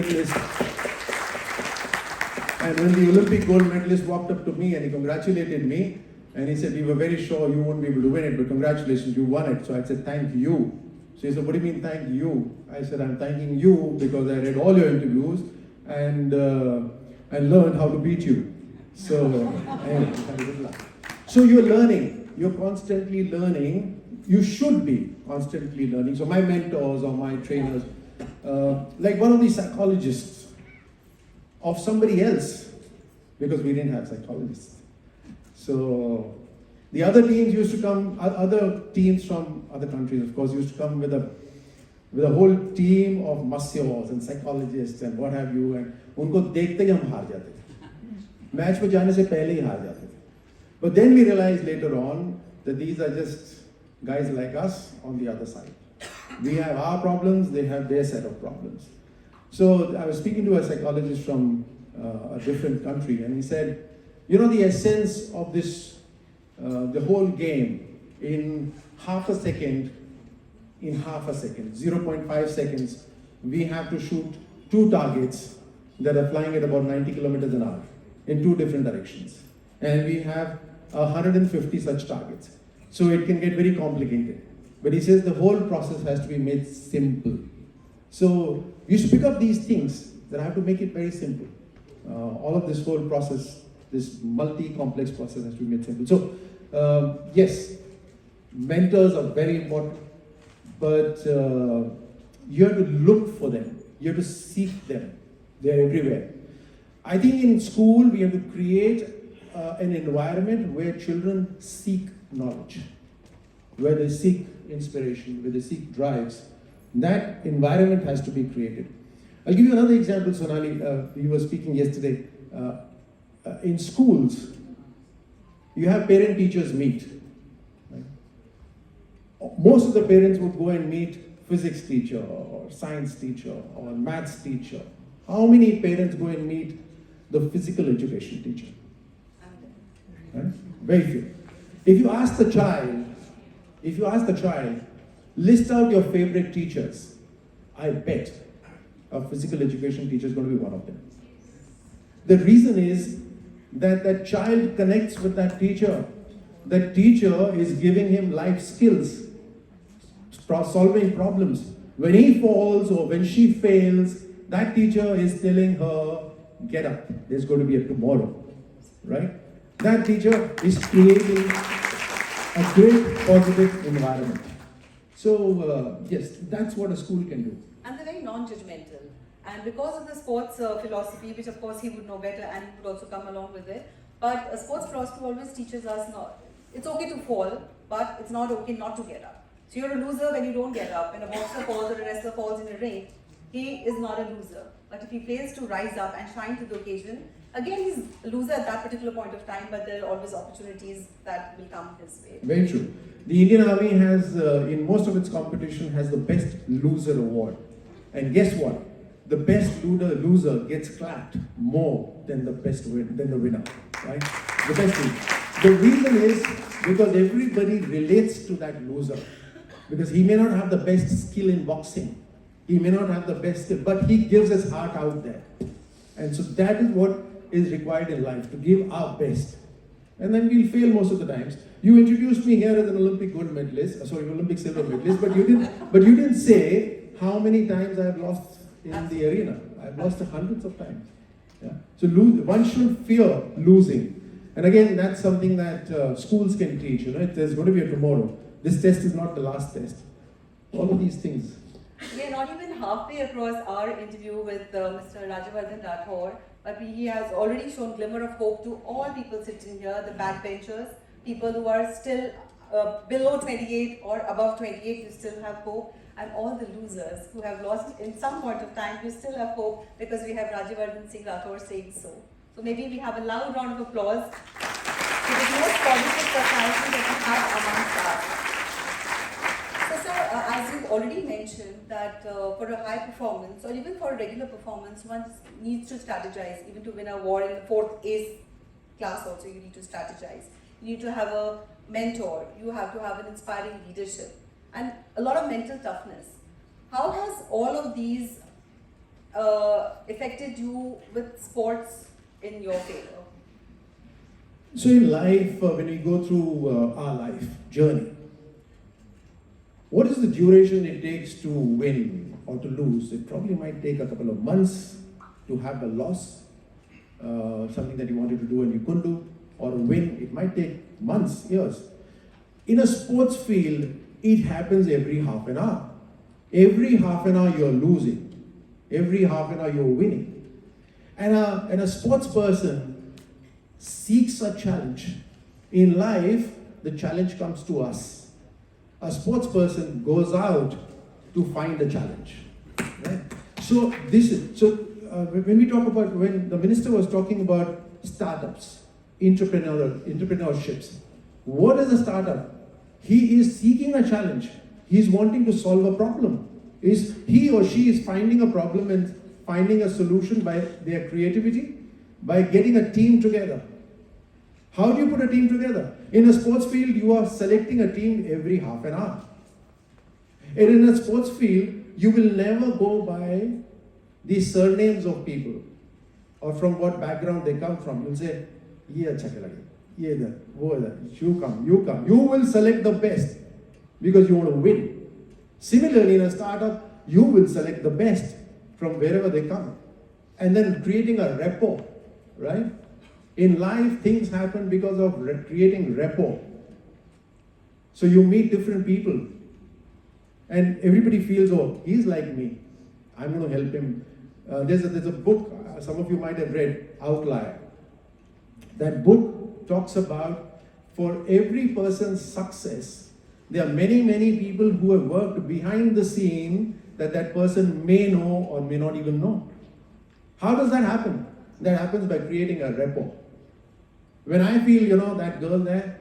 medalist walked up to me and he congratulated me, and he said, "We were very sure you wouldn't be able to win it, but congratulations, you won it." So I said, "Thank you." So he said, "What do you mean, thank you?" I said, "I'm thanking you because I read all your interviews and learned how to beat you." So, anyway, have a good luck. So you're learning, you're constantly learning, you should be constantly learning. So my mentors or my trainers, like one of these psychologists of somebody else, because we didn't have psychologists. So the other teams used to come, other teams from other countries, of course, used to come with a whole team of masseurs and psychologists and what have you, and उनको देखते ही हम हार जाते थे, match में जाने से पहले ही हार जाते थे. But then we realized later on that these are just guys like us on the other side. We have our problems, they have their set of problems. So I was speaking to a psychologist from a different country, and he said, you know, the essence of this, the whole game, in half a second, 0.5 seconds, we have to shoot 2 targets that are flying at about 90 kilometers an hour in 2 different directions. And we have 150 such targets. So it can get very complicated. But he says the whole process has to be made simple. So you should pick up these things that I have to make it very simple. All of this whole process, this multi-complex process has to be made simple. So yes, mentors are very important, but you have to look for them. You have to seek them. They're everywhere. I think in school we have to create an environment where children seek knowledge, where they seek inspiration, where they seek drives. That environment has to be created. I'll give you another example, Sonali. We were speaking yesterday. In schools, you have parent-teachers meet. Right? Most of the parents would go and meet physics teacher or science teacher or maths teacher. How many parents go and meet the physical education teacher? Right? Very few. If you ask the child, list out your favorite teachers, I bet a physical education teacher is going to be one of them. The reason is that that child connects with that teacher. That teacher is giving him life skills, solving problems. When he falls or when she fails, that teacher is telling her, get up, there's going to be a tomorrow, right? That teacher is creating a great positive environment. So yes, that's what a school can do. And they're very non-judgmental. And because of the sports philosophy, which of course he would know better and he would also come along with it, but sports philosophy always teaches us it's okay to fall, but it's not okay not to get up. So you're a loser when you don't get up. When a boxer falls or a wrestler falls in a ring, he is not a loser. But if he fails to rise up and shine to the occasion, again he's a loser at that particular point of time, but there are always opportunities that will come his way. Very true. The Indian Army has, in most of its competition, has the best loser award. And guess what? The best loser gets clapped more than the winner, right? The best loser. The reason is because everybody relates to that loser. Because he may not have the best skill in boxing. He may not have the best skill, but he gives his heart out there. And so that is what is required in life, to give our best. And then we'll fail most of the times. You introduced me here as an Olympic gold medalist, Olympic silver medalist, but you didn't say how many times I have lost in the arena. I've lost hundreds of times. Yeah? So one shouldn't fear losing. And again, that's something that schools can teach. You know, there's going to be a tomorrow. This test is not the last test. All of these things. We are not even halfway across our interview with Mr. Rajyavardhan Rathore, but he has already shown glimmer of hope to all people sitting here, the backbenchers, people who are still below 28 or above 28, you still have hope, and all the losers who have lost in some point of time, you still have hope because we have Rajyavardhan Singh Rathore saying so. So maybe we have a loud round of applause to the most positive society that we have amongst us. So sir, as you you've already mentioned that for a high performance or even for a regular performance, one needs to strategize. Even to win a war in the 4th ACE class also, you need to strategize. You need to have a mentor. You have to have an inspiring leadership and a lot of mental toughness. How has all of these affected you with sports in your favor? So in life, when we go through our life journey, what is the duration it takes to win or to lose? It probably might take a couple of months to have a loss, something that you wanted to do and you couldn't do, or a win, it might take months, years. In a sports field, it happens every half an hour. Every half an hour you're losing. Every half an hour you're winning. And a sports person seeks a challenge. In life, the challenge comes to us. A sports person goes out to find a challenge. Right? So when we talk about, when the minister was talking about startups, entrepreneurships, what is a startup? He is seeking a challenge. He is wanting to solve a problem. He or she is finding a problem and finding a solution by their creativity, by getting a team together. How do you put a team together? In a sports field, you are selecting a team every half an hour. And in a sports field, you will never go by the surnames of people or from what background they come from. You'll say, ye acha lage, ye idhar, wo idhar, you come. You will select the best because you want to win. Similarly, in a startup, you will select the best from wherever they come. And then creating a rapport, right? In life, things happen because of creating rapport. So you meet different people and everybody feels, oh, he's like me. I'm going to help him. There's a book, some of you might have read, Outlier. That book talks about, for every person's success, there are many, many people who have worked behind the scene that person may know or may not even know. How does that happen? That happens by creating a rapport. When I feel, that girl there,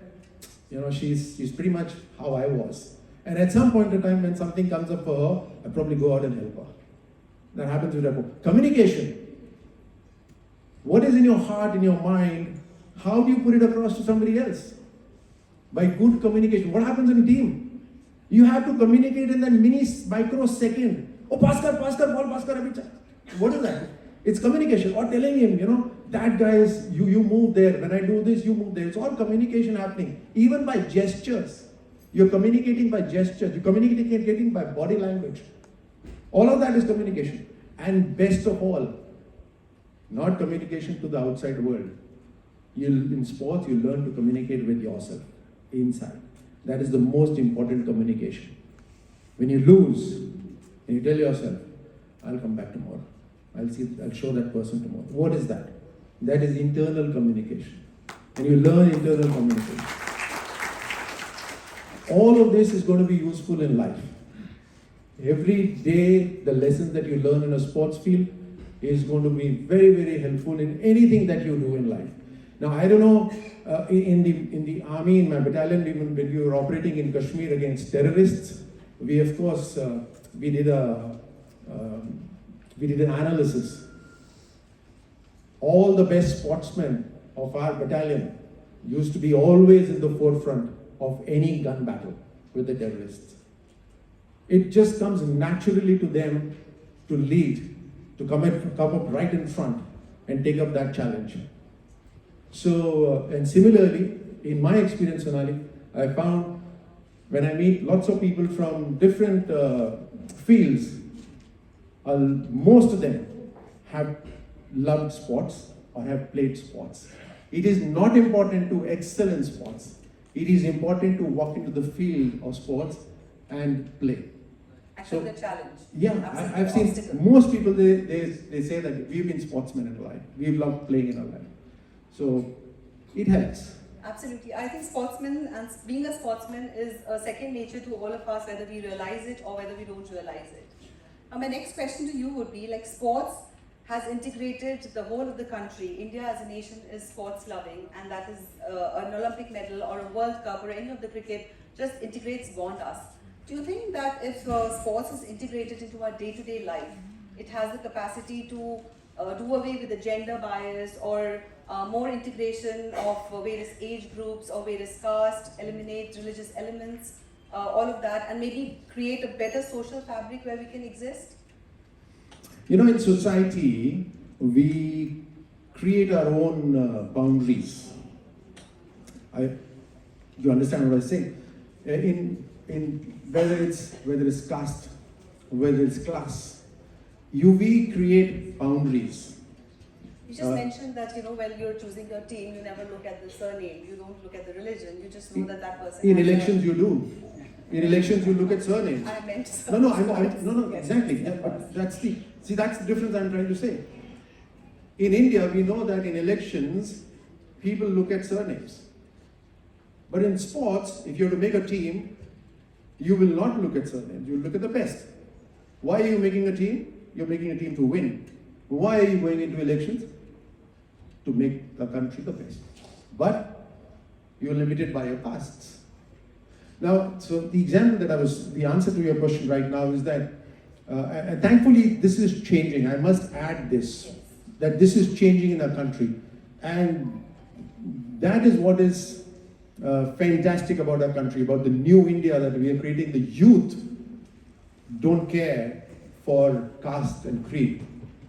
she's pretty much how I was. And at some point in time, when something comes up for her, I probably go out and help her. That happens with rapport. Communication. What is in your heart, in your mind? How do you put it across to somebody else? By good communication. What happens in a team? You have to communicate in that microsecond. Oh, pass kar, ball pass kar, abhi. What is that? It's communication. Or telling him, that guy is, you move there. When I do this, you move there. It's all communication happening. Even by gestures. You're communicating by gestures. You're communicating by body language. All of that is communication. And best of all, not communication to the outside world. In sports, you learn to communicate with yourself inside. That is the most important communication. When you lose, and you tell yourself, I'll come back tomorrow. I'll show that person tomorrow. What is that? That is internal communication. And you learn internal communication. All of this is going to be useful in life. Every day, the lessons that you learn in a sports field is going to be very, very helpful in anything that you do in life. Now, I don't know, in the army, in my battalion, even when we were operating in Kashmir against terrorists, we of course, we did an analysis. All the best sportsmen of our battalion used to be always in the forefront of any gun battle with the terrorists. It just comes naturally to them to lead, to come up right in front and take up that challenge. So, and similarly, in my experience, Sonali, I found when I meet lots of people from different fields, most of them have loved sports or have played sports. It is not important to excel in sports. It is important to walk into the field of sports and play. Accept the challenge. Yeah, I've seen most people, they say that we've been sportsmen in our life. We've loved playing in our life. So it helps. Absolutely. I think sportsmen and being a sportsman is a second nature to all of us, whether we realize it or whether we don't realize it. My next question to you would be, like, sports has integrated the whole of the country. India as a nation is sports loving, and that is an Olympic medal or a World Cup or any of the cricket just integrates bond us. Do you think that if sports is integrated into our day-to-day life, it has the capacity to do away with the gender bias or more integration of various age groups or various castes, eliminate religious elements, all of that, and maybe create a better social fabric where we can exist? You know, in society, we create our own boundaries. You understand what I say? In whether it's caste, whether it's class, we create boundaries. You just mentioned that, when you're choosing your team, you never look at the surname, you don't look at the religion, you just know that person. In has elections, you do. In elections, you look at surnames. I meant No, Yes. exactly. Yeah, but that's the difference I'm trying to say. In India, we know that in elections, people look at surnames. But in sports, if you have to make a team, you will not look at surnames, you will look at the best. Why are you making a team? You're making a team to win. Why are you going into elections? To make the country the best. But you're limited by your castes. Now, so the answer to your question right now is that, and thankfully this is changing. I must add this, that this is changing in our country. And that is what is fantastic about our country, about the new India that we are creating. The youth don't care for caste and creed.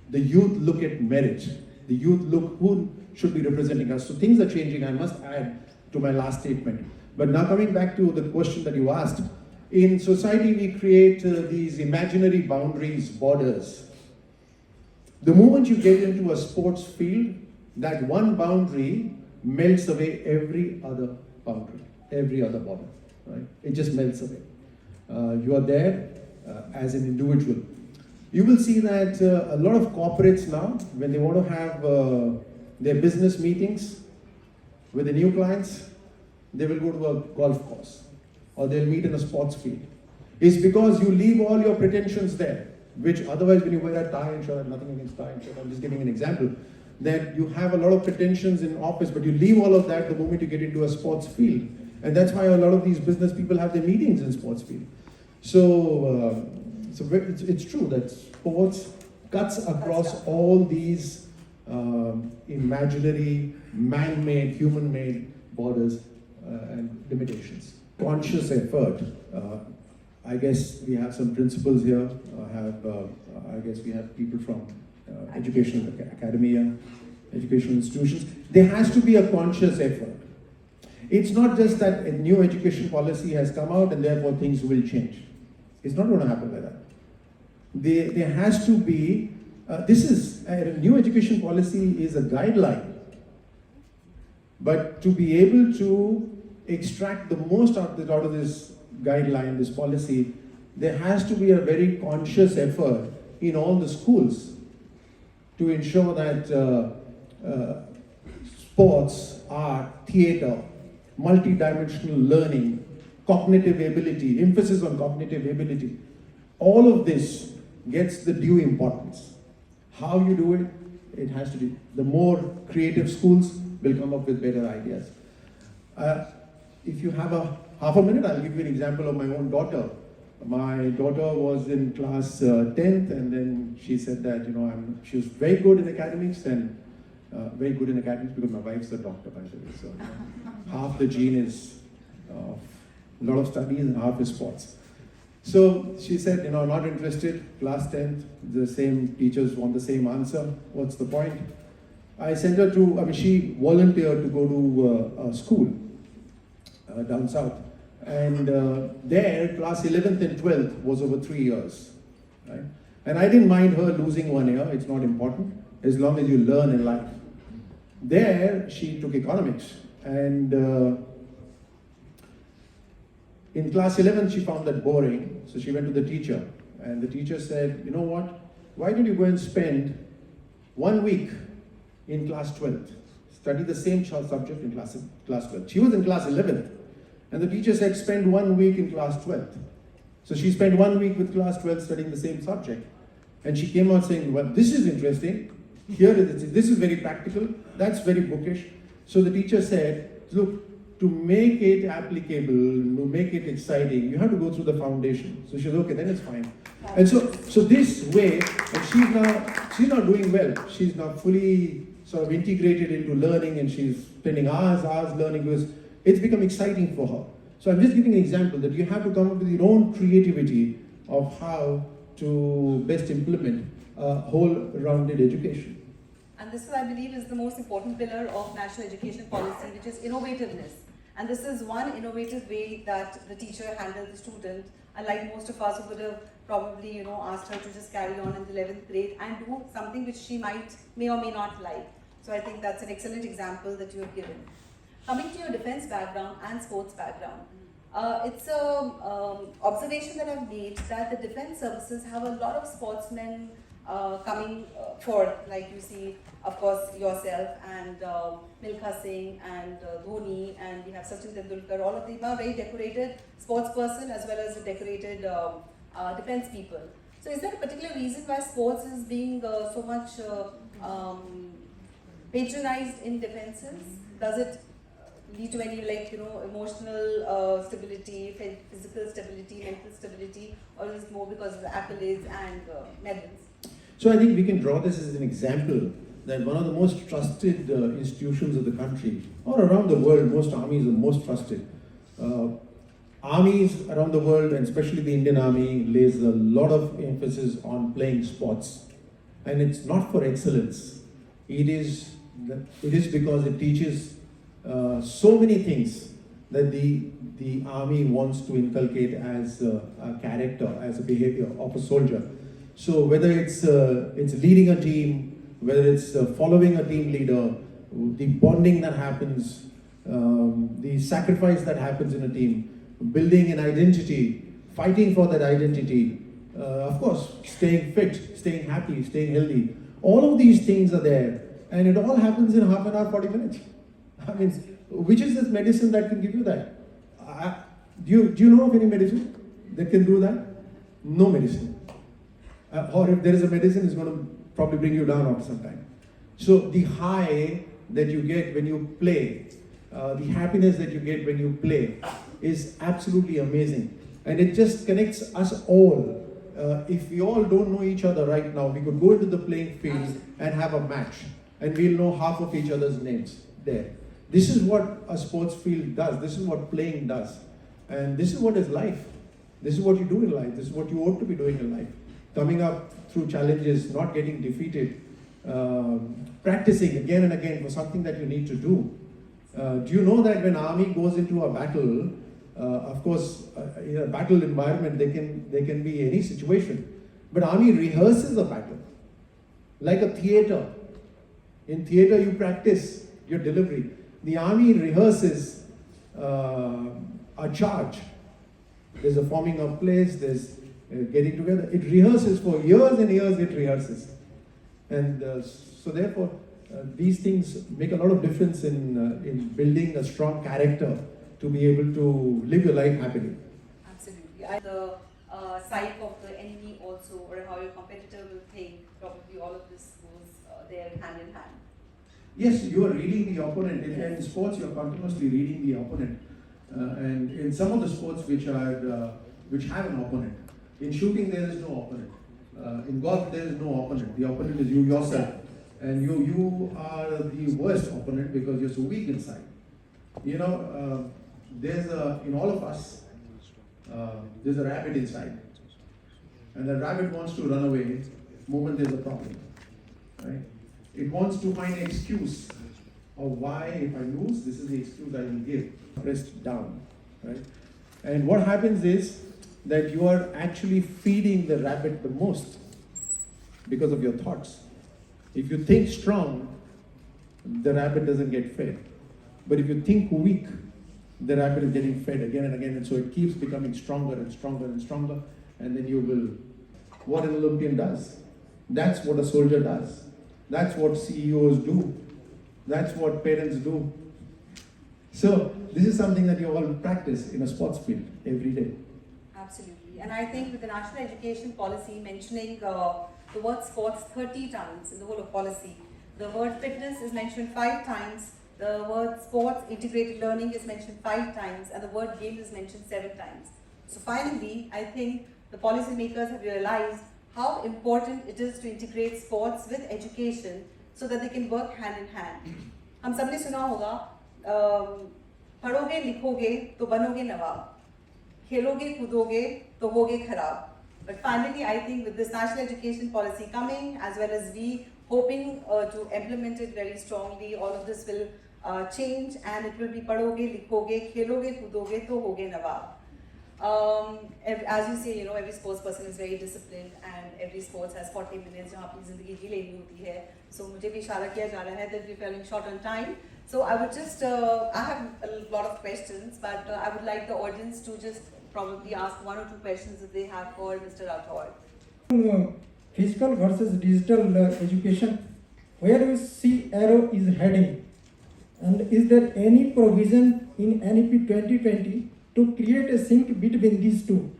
The youth look at merit. The youth look who should be representing us. So things are changing, I must add to my last statement. But now coming back to the question that you asked, in society we create these imaginary boundaries, borders. The moment you get into a sports field, that one boundary melts away every other boundary, every other border, right? It just melts away. You are there as an individual. You will see that a lot of corporates now, when they want to have their business meetings with the new clients, they will go to a golf course or they'll meet in a sports field. It's because you leave all your pretensions there, which otherwise when you wear a tie and shirt, nothing against tie and shirt, I'm just giving an example, that you have a lot of pretensions in office, but you leave all of that the moment you get into a sports field. And that's why a lot of these business people have their meetings in sports field. So, it's true that sports cuts across all these imaginary, man-made, human-made borders and limitations. Conscious effort. I guess we have some principals here. I guess we have people from educational academia, educational institutions. There has to be a conscious effort. It's not just that a new education policy has come out and therefore things will change. It's not going to happen like that. There has to be, a new education policy is a guideline. But to be able to extract the most out of this guideline, this policy, there has to be a very conscious effort in all the schools to ensure that sports, art, theatre, multidimensional learning, cognitive ability, emphasis on cognitive ability, all of this gets the due importance. How you do it, it has to be. The more creative schools will come up with better ideas. If you have half a minute, I'll give you an example of my own daughter. My daughter was in class 10th, and then she said that, she was very good in academics, and very good in academics because my wife's a doctor, by the way. So half the gene is a lot of studies and half is sports. So she said, not interested, class 10th, the same teachers want the same answer. What's the point? I sent her to, she volunteered to go to a school down south. And there, class 11th and 12th was over 3 years. Right? And I didn't mind her losing 1 year, it's not important, as long as you learn in life. There, she took economics. And in class 11, she found that boring, so she went to the teacher. And the teacher said, you know what, why don't you go and spend 1 week in class 12th? Study the same subject in class 12th. She was in class 11th. And the teacher said, spend 1 week in class 12th. So she spent 1 week with class 12 studying the same subject. And she came out saying, well, this is interesting. This is very practical. That's very bookish. So the teacher said, look, to make it applicable, to make it exciting, you have to go through the foundation. So she said, okay, then it's fine. And so this way, and she's not doing well. She's not fully sort of integrated into learning, and she's spending hours learning because it's become exciting for her. So I'm just giving an example that you have to come up with your own creativity of how to best implement a whole-rounded education. And this, I believe, is the most important pillar of national education policy, which is innovativeness. And this is one innovative way that the teacher handles the student, unlike most of us who would have probably, asked her to just carry on in the 11th grade and do something which she may or may not like. So I think that's an excellent example that you have given. Coming to your defense background and sports background, it's an observation that I've made that the defense services have a lot of sportsmen coming forth, like you see, of course, yourself and Milkha Singh and Dhoni, and we have Sachin Tendulkar. All of them are very decorated sports person as well as decorated defense people. So is there a particular reason why sports is being so much patronized in defenses? Does it lead to any emotional stability, physical stability, mental stability, or is it more because of the accolades and medals? So I think we can draw this as an example that one of the most trusted institutions of the country, or around the world, most armies are most trusted. Armies around the world, and especially the Indian Army, lays a lot of emphasis on playing sports. And it's not for excellence. It is because it teaches so many things that the army wants to inculcate as a character, as a behavior of a soldier. So whether it's leading a team, whether it's following a team leader, the bonding that happens, the sacrifice that happens in a team, building an identity, fighting for that identity, of course, staying fit, staying happy, staying healthy. All of these things are there, and it all happens in half an hour, 40 minutes. I mean, which is this medicine that can give you that? Do you know of any medicine that can do that? No medicine. Or if there is a medicine, it's going to probably bring you down after some time. So the high that you get when you play, the happiness that you get when you play is absolutely amazing. And it just connects us all. If we all don't know each other right now, we could go into the playing field and have a match. And we'll know half of each other's names there. This is what a sports field does. This is what playing does. And this is what is life. This is what you do in life. This is what you ought to be doing in life. Coming up through challenges, not getting defeated, practicing again and again for something that you need to do. Do you know that when army goes into a battle, of course, in a battle environment, they can be any situation. But army rehearses a battle, like a theater. In theater, you practice your delivery. The army rehearses a charge. There's a forming of place, there's getting together. It rehearses for years and years, it rehearses. And so therefore, these things make a lot of difference in building a strong character to be able to live your life happily. Absolutely. And the psyche of the enemy also, or how your competitor will think, probably all of this goes there hand in hand. Yes, you are reading the opponent. In sports, you are continuously reading the opponent. And in some of the sports which have an opponent, in shooting there is no opponent. In golf there is no opponent. The opponent is you yourself. And you are the worst opponent because you're so weak inside. You know, in all of us, there's a rabbit inside. And the rabbit wants to run away the moment there's a problem. Right? It wants to find an excuse of why, if I lose, this is the excuse I will give. Pressed down. Right? And what happens is that you are actually feeding the rabbit the most because of your thoughts. If you think strong, the rabbit doesn't get fed. But if you think weak, the rabbit is getting fed again and again, and so it keeps becoming stronger and stronger and stronger, and then you will. What an Olympian does. That's what a soldier does. That's what CEOs do. That's what parents do. So this is something that you all practice in a sports field every day. Absolutely. And I think with the national education policy mentioning the word sports 30 times in the whole of policy, the word fitness is mentioned 5 times The word sports, integrated learning is mentioned 5 times, and the word game is mentioned 7 times. So finally, I think the policymakers have realized how important it is to integrate sports with education so that they can work hand in hand. हम सबने सुना होगा, पढ़ोगे लिखोगे तो बनोगे नवाब, खेलोगे कूदोगे तो होगे खराब. But finally, I think with this national education policy coming, as well as we hoping to implement it very strongly, all of this will change, and it will be padhoge, likhoge, kheloge, koodoge, to hoge nawab. As you say, every sports person is very disciplined, and every sports has 40 minutes जहाँ अपनी ज़िंदगी जी लेनी होती है. So मुझे भी इशारा किया जा रहा है that we're falling short on time. So I would just, I have a lot of questions, but I would like the audience to just probably ask 1 or 2 questions that they have for Mr. Rathore. Physical versus digital education, where you see arrow is heading, and is there any provision in NEP 2020 to create a sync between these two?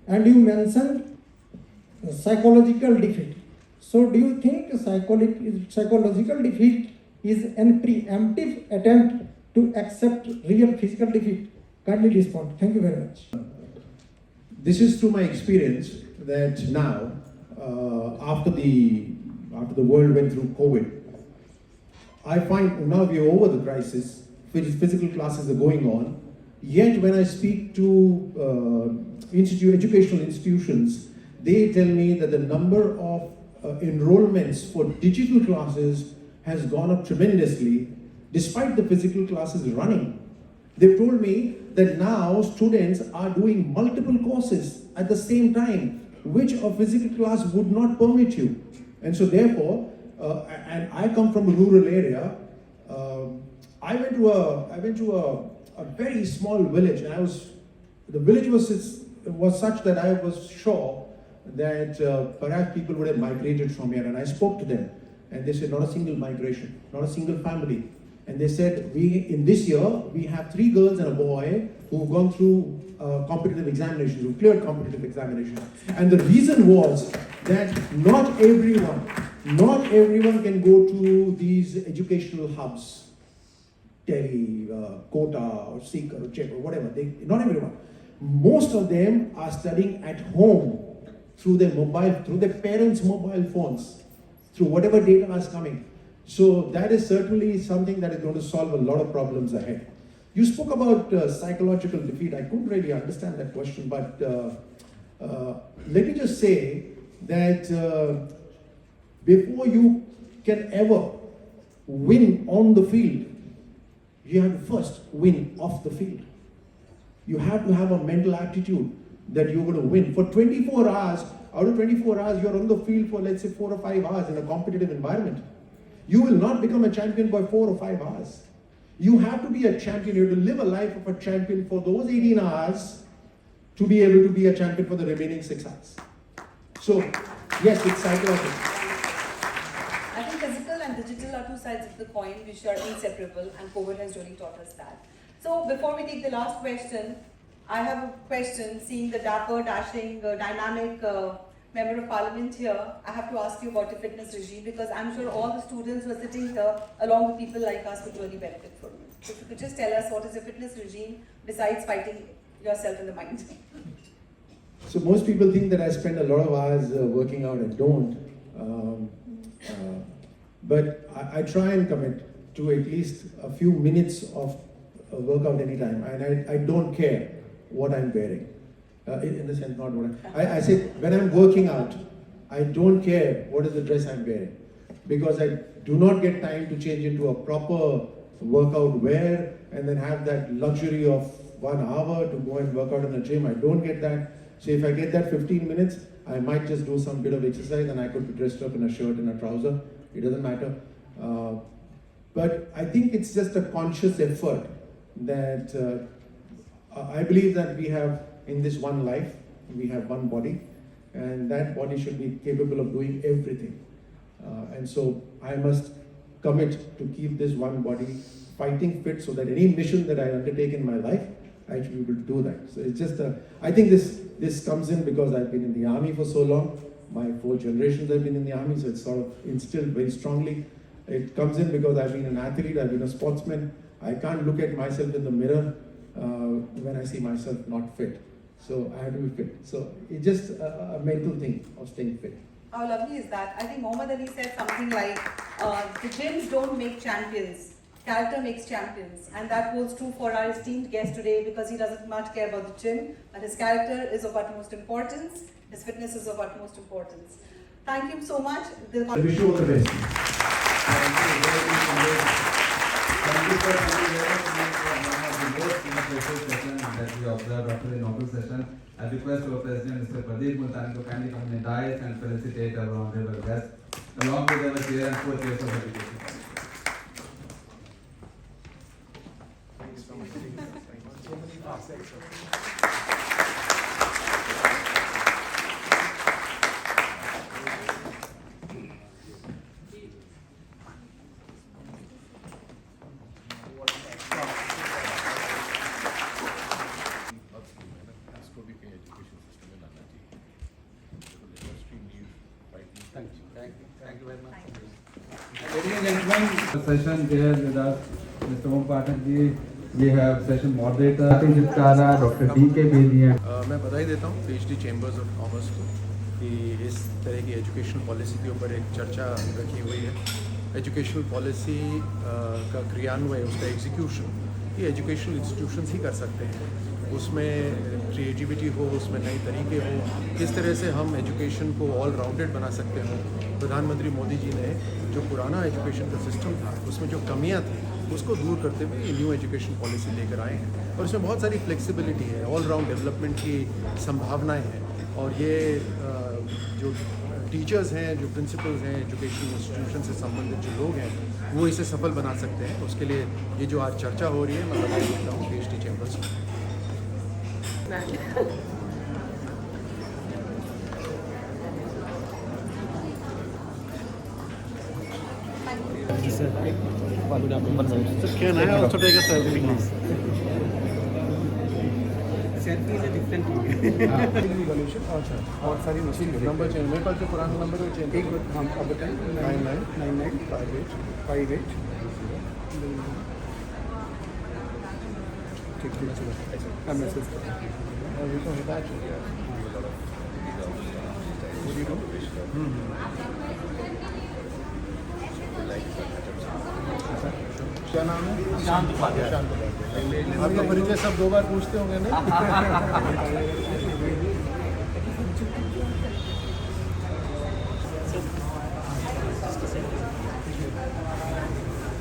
And you mentioned psychological defeat. So do you think psychological defeat is a preemptive attempt to accept real physical defeat? Kindly respond. Thank you very much. This is through my experience that now, after the world went through COVID, I find now we are over the crisis, physical classes are going on, yet when I speak to educational institutions, they tell me that the number of enrollments for digital classes has gone up tremendously, despite the physical classes running. They've told me that now students are doing multiple courses at the same time, which a physical class would not permit you. And so therefore, and I come from a rural area, I went to a very small village, and the village was such that I was sure that perhaps people would have migrated from here, and I spoke to them, and they said not a single migration, not a single family. And they said, in this year, we have 3 girls and a boy who've gone through competitive examinations, who cleared competitive examinations. And the reason was that not everyone can go to these educational hubs, Delhi, Kota, or Sikh, or Czech, or whatever. Not everyone. Most of them are studying at home through their parents' mobile phones, through whatever data is coming. So that is certainly something that is going to solve a lot of problems ahead. You spoke about psychological defeat. I couldn't really understand that question, but let me just say that before you can ever win on the field, you have to first win off the field. You have to have a mental aptitude that you're going to win. For 24 hours, out of 24 hours, you're on the field for, let's say, 4 or 5 hours in a competitive environment. You will not become a champion by 4 or 5 hours. You have to be a champion. You have to live a life of a champion for those 18 hours to be able to be a champion for the remaining 6 hours. So, yes, it's psychological. I think physical and digital are 2 sides of the coin which are inseparable, and COVID has really taught us that. So, before we take the last question, I have a question. Seeing the dapper, dashing, dynamic Member of Parliament here, I have to ask you about your fitness regime, because I'm sure all the students who are sitting here, along with people like us, would really benefit from it. So if you could just tell us, what is your fitness regime besides fighting yourself in the mind? So most people think that I spend a lot of hours working out. I don't. But I try and commit to at least a few minutes of workout anytime, and I don't care what I'm wearing. In the sense, not what I say, when I'm working out, I don't care what is the dress I'm wearing, because I do not get time to change into a proper workout wear and then have that luxury of 1 hour to go and work out in the gym. I don't get that. So if I get that 15 minutes, I might just do some bit of exercise, and I could be dressed up in a shirt and a trouser. It doesn't matter. But I think it's just a conscious effort that I believe that we have. In this one life, we have one body, and that body should be capable of doing everything. And so I must commit to keep this one body fighting fit, so that any mission that I undertake in my life, I should be able to do that. So it's just I think this comes in because I've been in the army for so long. My 4 generations have been in the army, so it's sort of instilled very strongly. It comes in because I've been an athlete, I've been a sportsman. I can't look at myself in the mirror when I see myself not fit. So I have to be fit. So it's just a mental thing of staying fit. How lovely is that? I think Mohammad Ali said something like, the gyms don't make champions, character makes champions. And that holds true for our esteemed guest today, because he doesn't much care about the gym, but his character is of utmost importance, his fitness is of utmost importance. Thank you so much. I wish you all the best. Thank you for coming here. One of the most impressive sessions that we observed after the inaugural session. I request our President, Mr. Pradeep Multani, to kindly come in the dais and felicitate our honorable guest, along with our chair and co-chairs of education. Thank you so much. Thank you very much. Ladies and gentlemen, the session here with us, Mr. Om Pathak ji. We have session moderator, Dr. D.K. Bedi. मैं बधाई देता हूँ PhD chambers of commerce को कि इस तरह की educational policy के ऊपर एक चर्चा रखी हुई है। एजुकेशनल पॉलिसी का क्रियान्वयन, उसका एग्जीक्यूशन ये एजुकेशनल इंस्टीट्यूशंस ही कर सकते हैं। उसमें क्रिएटिविटी हो, उसमें नए तरीके हो, किस तरह से हम एजुकेशन को ऑल राउंडेड बना सकते हो। प्रधानमंत्री मोदी जी ने जो पुराना एजुकेशन का सिस्टम था उसमें जो कमियां थी उसको दूर करते हुए ये न्यू एजुकेशन पॉलिसी लेकर आए हैं और इसमें बहुत सारी फ्लेक्सिबिलिटी है, ऑल राउंड डेवलपमेंट की संभावनाएं हैं और ये जो टीचर्स हैं, जो प्रिंसिपल्स हैं, एजुकेशन इंस्टीट्यूशन से संबंधित जो लोग हैं वो इसे सफल बना सकते हैं। उसके लिए ये जो आज चर्चा हो रही है मैं बधाई देता हूँ PhD चैम्बर्स को। Can I also take a selfie, please? Selfie is a different thing. और सारी मशीन नंबर चेंज, मेरे पास जो पुराना नंबर है वो चेंज एक बार हम अब बताएं 995858 ठीक है, चलो मैं मैसेज करता हूँ। और ये तो हिदायत हो गया। क्या नाम है? शांत उपाध्याय। आपका परिचय सब 2 बार पूछते होंगे ना?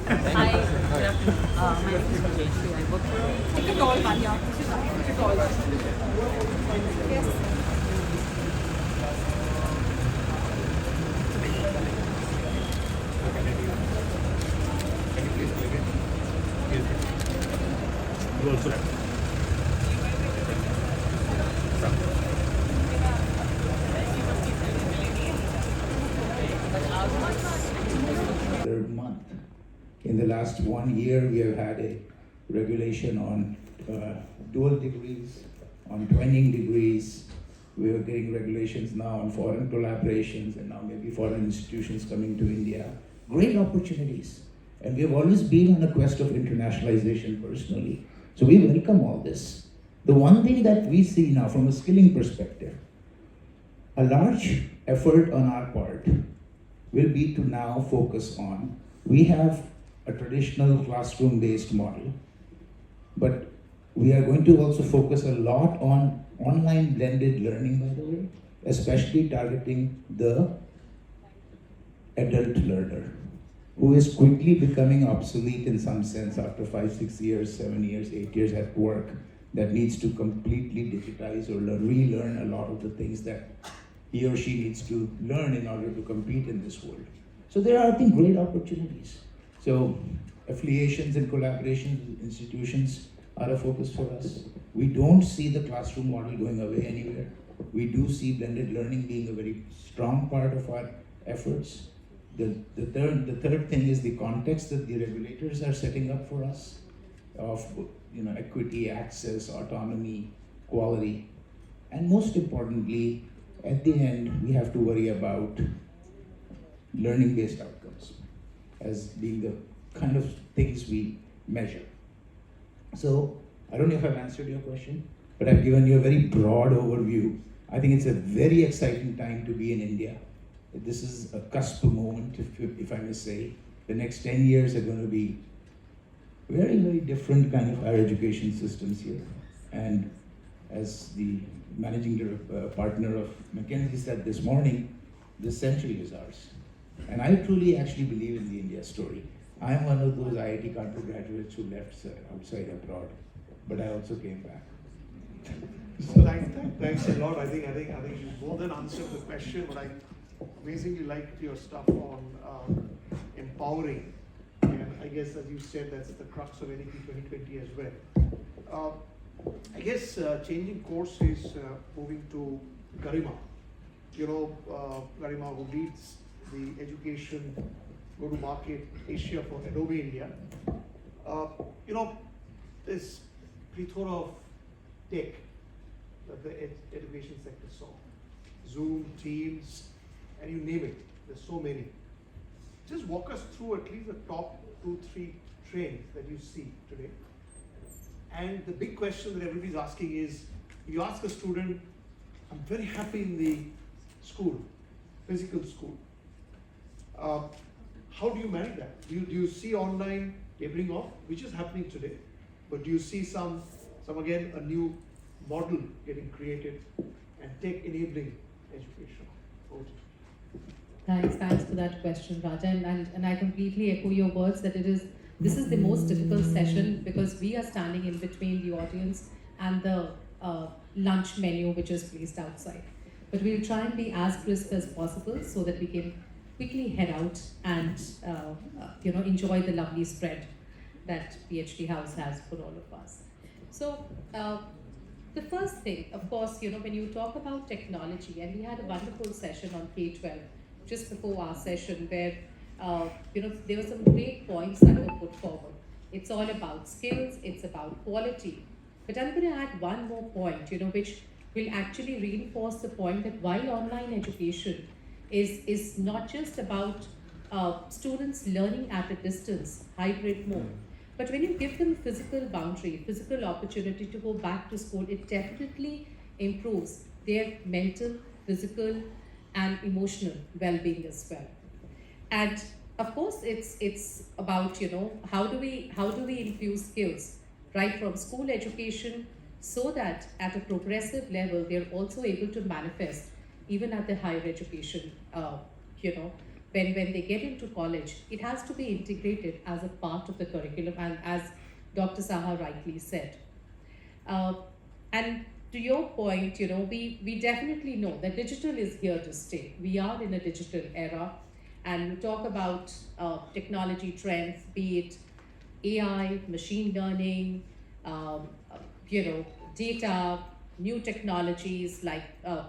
Hi, good afternoon. My name is Jayashree. I work for... Take a tall one, yeah. Take a tall one. Yes. You also. Third month. In the last 1 year, we have had a regulation on dual degrees, on twinning degrees. We are getting regulations now on foreign collaborations and now maybe foreign institutions coming to India. Great opportunities. And we have always been on a quest of internationalization personally. So we welcome all this. The one thing that we see now from a skilling perspective, a large effort on our part will be to now focus on, we have a traditional classroom-based model, but we are going to also focus a lot on online blended learning, by the way, especially targeting the adult learner, who is quickly becoming obsolete in some sense after 5, 6 years, 7 years, 8 years at work, that needs to completely digitize or relearn a lot of the things that he or she needs to learn in order to compete in this world. So there are, I think, great opportunities. So affiliations and collaborations with institutions are a focus for us. We don't see the classroom model going away anywhere. We do see blended learning being a very strong part of our efforts. The third thing is the context that the regulators are setting up for us of equity, access, autonomy, quality, and most importantly, at the end, we have to worry about learning-based outcomes. as being the kind of things we measure. So I don't know if I've answered your question, but I've given you a very broad overview. I think it's a very exciting time to be in India. This is a cusp moment, if I may say. The next 10 years are going to be very, very different kind of higher education systems here. And as the managing partner of McKinsey said this morning, this century is ours. And I truly actually believe in the India story. I'm one of those IIT Kanpur graduates who left outside abroad, but I also came back. Thanks a lot. I think you more than answered the question, but I amazingly liked your stuff on empowering. And I guess, as you said, that's the crux of NEP 2020 as well. I guess changing course is moving to Garima. You know, Garima, who leads the education go-to-market Asia for Adobe India. You know, this plethora of tech that the education sector saw. Zoom, Teams, and you name it. There's so many. Just walk us through at least the top 2-3 trends that you see today. And the big question that everybody's asking is, you ask a student, I'm very happy in the school, physical school. How do you manage that? Do you see online tapering off, which is happening today, but do you see some again, a new model getting created and tech enabling education? Thanks for that question, Raja. And I completely echo your words that this is the most difficult session because we are standing in between the audience and the lunch menu which is placed outside. But we'll try and be as crisp as possible so that we can quickly head out and enjoy the lovely spread that PhD House has for all of us. So the first thing, of course, when you talk about technology, and we had a wonderful session on K-12 just before our session where there were some great points that were put forward. It's all about skills, it's about quality. But I'm going to add one more point, which will actually reinforce the point that while online education is not just about students learning at a distance, hybrid mode, but when you give them physical boundary, physical opportunity to go back to school, it definitely improves their mental, physical, and emotional well-being as well. And of course, it's about how do we infuse skills right from school education so that at a progressive level they're also able to manifest even at the higher education. When they get into college, it has to be integrated as a part of the curriculum, and as Dr. Saha rightly said. And to your point, we definitely know that digital is here to stay. We are in a digital era, and we talk about technology trends, be it AI, machine learning, data, new technologies like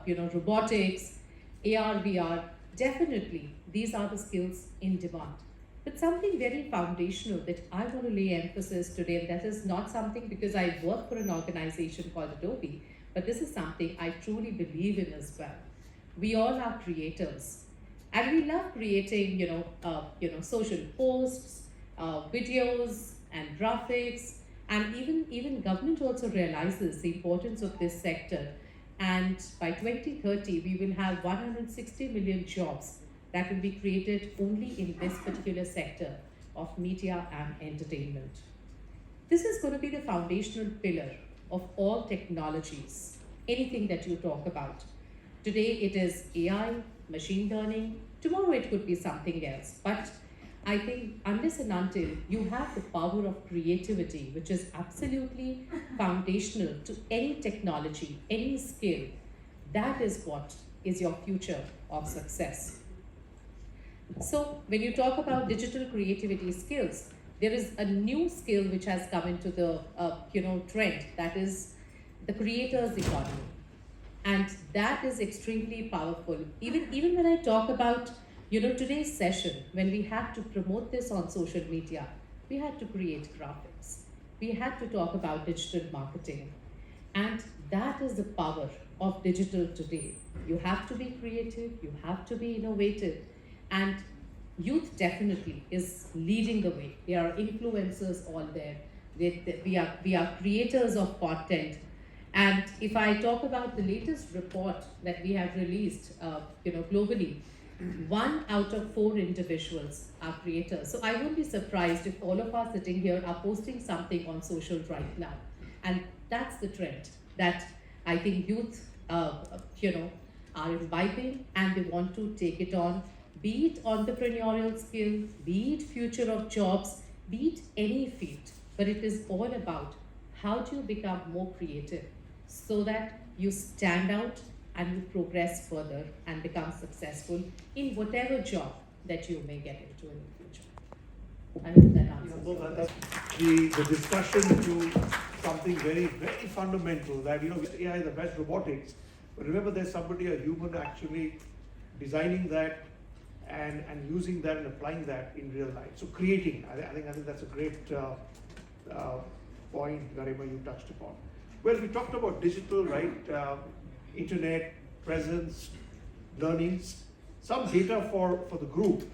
robotics, AR, VR. Definitely, these are the skills in demand. But something very foundational that I want to lay emphasis today, and that is not something because I work for an organization called Adobe, but this is something I truly believe in as well. We all are creators, and we love creating, social posts, videos, and graphics, and even government also realizes the importance of this sector. And by 2030, we will have 160 million jobs that will be created only in this particular sector of media and entertainment. This is going to be the foundational pillar of all technologies, anything that you talk about. Today it is AI, machine learning, tomorrow it could be something else. But I think unless and until you have the power of creativity, which is absolutely foundational to any technology, any skill, that is what is your future of success. So when you talk about digital creativity skills, there is a new skill which has come into the trend, that is the creators economy. And that is extremely powerful. Even when I talk about today's session, when we had to promote this on social media, we had to create graphics. We had to talk about digital marketing. And that is the power of digital today. You have to be creative, you have to be innovative. And youth definitely is leading the way. They are influencers all there. We are creators of content. And if I talk about the latest report that we have released, globally, 1 out of 4 individuals are creators. So I won't be surprised if all of us sitting here are posting something on social right now. And that's the trend that I think youth, are imbibing, and they want to take it on, be it entrepreneurial skill, be it future of jobs, be it any field. But it is all about how do you become more creative so that you stand out and you progress further and become successful in whatever job that you may get into in the future. I hope that answers. The discussion to something very, very fundamental that, AI is the best robotics, but remember there's somebody, a human, actually designing that and using that and applying that in real life. So creating, I think that's a great point, Garima, you touched upon. Well, we talked about digital, right? Internet presence, learnings. Some data for the group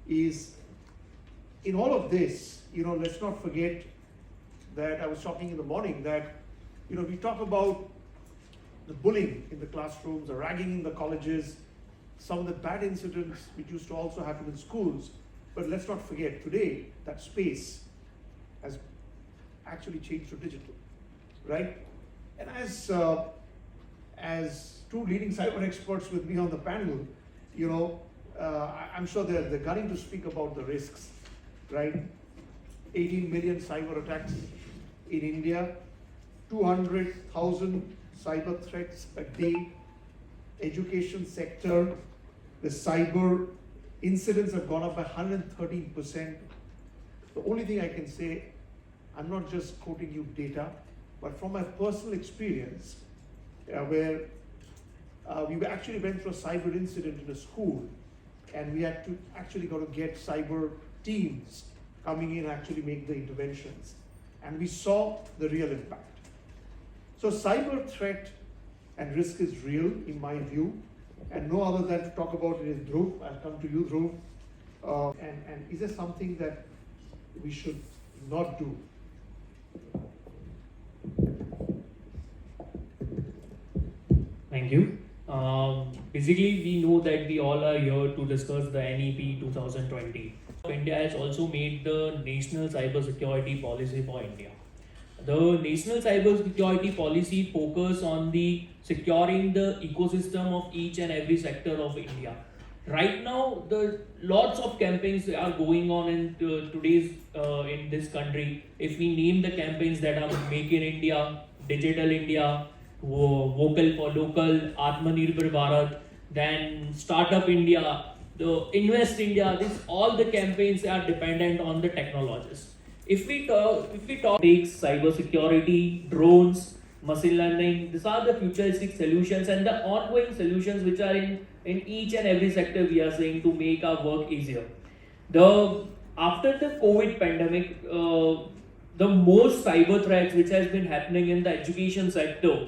is, in all of this, let's not forget that I was talking in the morning that, we talk about the bullying in the classrooms, the ragging in the colleges, some of the bad incidents which used to also happen in schools. But let's not forget, today, that space has actually changed to digital, right? And as two leading cyber experts with me on the panel, I'm sure they're gunning to speak about the risks, right? 18 million cyber attacks in India, 200,000 cyber threats a day, education sector, the cyber incidents have gone up by 113%. The only thing I can say, I'm not just quoting you data, but from my personal experience, where we actually went through a cyber incident in a school, and we had to actually got to get cyber teams coming in and actually make the interventions. And we saw the real impact. So cyber threat and risk is real in my view, and no other than to talk about it is Dhruv. I'll come to you, Dhruv. And is there something that we should not do? Thank you. Basically, we know that we all are here to discuss the NEP 2020. India has also made the National Cyber Security Policy for India. The National Cyber Security Policy focuses on the securing the ecosystem of each and every sector of India. Right now, the lots of campaigns are going on in today's in this country. If we name the campaigns that are Make in India, Digital India, Vocal for Local, Atmanirbhar Bharat, then Startup India, the Invest India, all the campaigns are dependent on the technologies. If we talk takes cyber security, drones, machine learning, these are the futuristic solutions and the ongoing solutions which are in each and every sector we are saying to make our work easier. After the COVID pandemic, the most cyber threats which has been happening in the education sector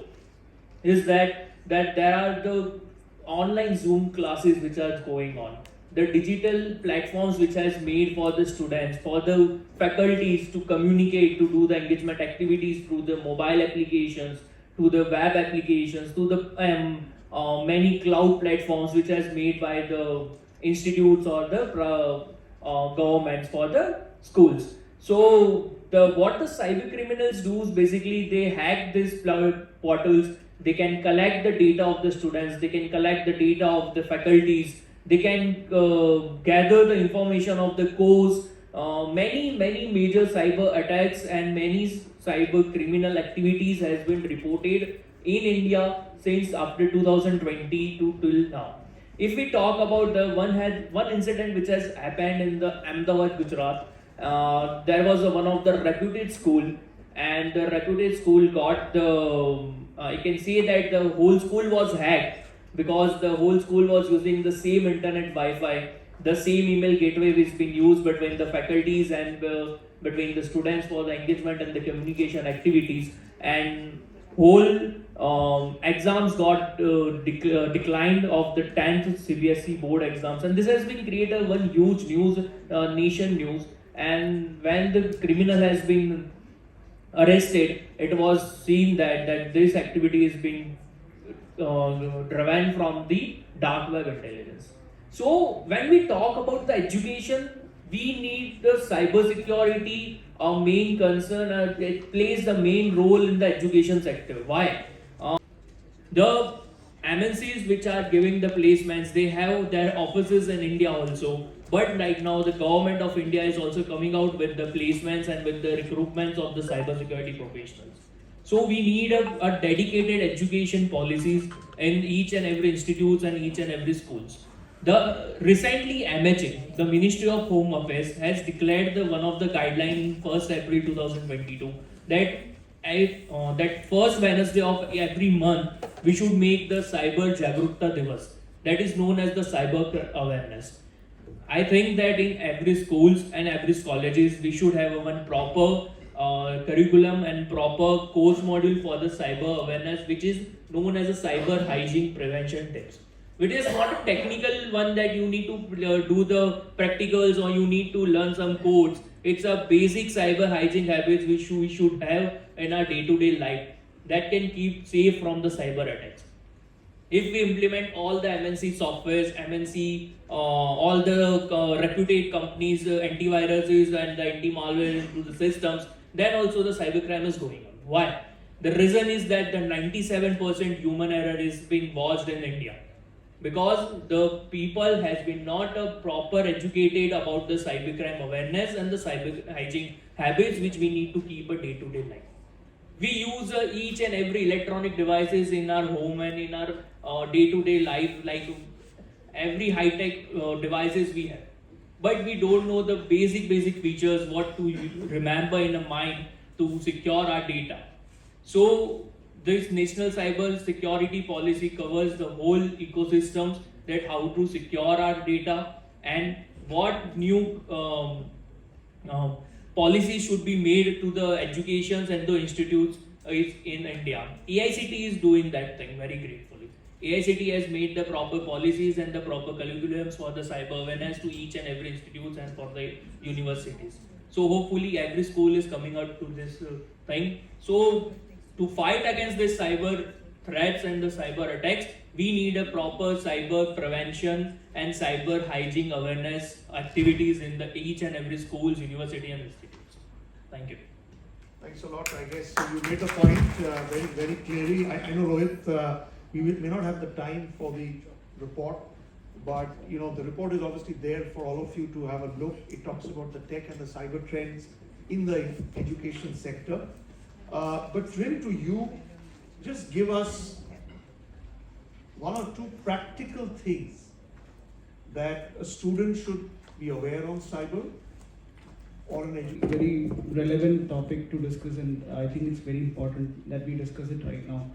is that there are the online Zoom classes which are going on. The digital platforms which has made for the students, for the faculties to communicate, to do the engagement activities through the mobile applications, to the web applications, to the many cloud platforms which has made by the institutes or the governments for the schools. So what the cyber criminals do is basically they hack these portals. They can collect the data of the students, they can collect the data of the faculties, they can gather the information of the course. Many major cyber attacks and many cyber criminal activities has been reported in India since after 2020 to till now. If we talk about the one incident which has happened in the Ahmedabad, Gujarat, there was one of the reputed school, and the reputed school got the I can say that the whole school was hacked because the whole school was using the same internet Wi-Fi, the same email gateway which is being used between the faculties and between the students for the engagement and the communication activities. And whole exams got declined of the 10th CBSE board exams, and this has been created one huge news, nation news. And when the criminal has been arrested, it was seen that this activity is being driven from the dark web intelligence. So when we talk about the education, we need the cyber security, our main concern. It plays the main role in the education sector. Why? The MNCs which are giving the placements, they have their offices in India also. But right now, the government of India is also coming out with the placements and with the recruitments of the cybersecurity professionals. So we need a dedicated education policies in each and every institutes and each and every schools. The recently MHA, the Ministry of Home Affairs, has declared one of the guidelines in 1st April 2022 that first Wednesday of every month we should make the Cyber Jagrukta Divas, that is known as the cyber awareness. I think that in every schools and every colleges we should have one proper curriculum and proper course module for the cyber awareness, which is known as a cyber hygiene prevention tips. It is not a technical one that you need to do the practicals or you need to learn some codes. It's a basic cyber hygiene habits which we should have in our day-to-day life that can keep safe from the cyber attacks. If we implement all the MNC softwares, all the reputed companies, antiviruses and the anti-malware into the systems, then also the cybercrime is going on. Why? The reason is that the 97% human error is being watched in India, because the people has been not proper educated about the cybercrime awareness and the cyber hygiene habits which we need to keep a day-to-day life. We use each and every electronic devices in our home and in our day-to-day life, like every high-tech devices we have. But we don't know the basic features, what to remember in a mind to secure our data. So this National Cyber Security Policy covers the whole ecosystems, that how to secure our data and what new policies should be made to the educations and the institutes in India. AICT is doing that thing very gratefully. AICT has made the proper policies and the proper curriculums for the cyber awareness to each and every institutes and for the universities. So hopefully every school is coming out to this thing. So to fight against this cyber threats and the cyber attacks, we need a proper cyber prevention and cyber hygiene awareness activities in each and every schools, university and institutes. Thank you. Thanks a lot. I guess you made the point very clearly. I know, Rohit, we may not have the time for the report, but the report is obviously there for all of you to have a look. It talks about the tech and the cyber trends in the education sector. But really, to you, just give us one or two practical things that a student should be aware on cyber or an education. Very relevant topic to discuss, and I think it's very important that we discuss it right now.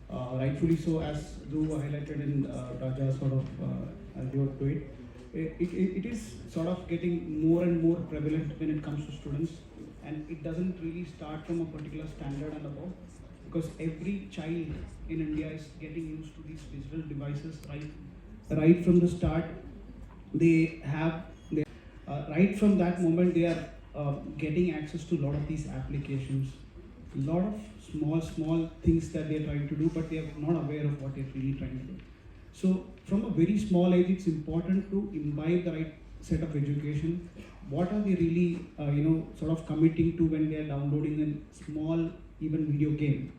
Rightfully so, as Dhruv highlighted in Raja sort of alluded to it. It is sort of getting more and more prevalent when it comes to students, and it doesn't really start from a particular standard and above, because every child in India is getting used to these digital devices right from the start. Right from that moment they are getting access to a lot of these applications, a lot of small things that they are trying to do, but they are not aware of what they're really trying to do. So from a very small age, it's important to imbibe the right set of education. What are they really sort of committing to when they are downloading a small even video game,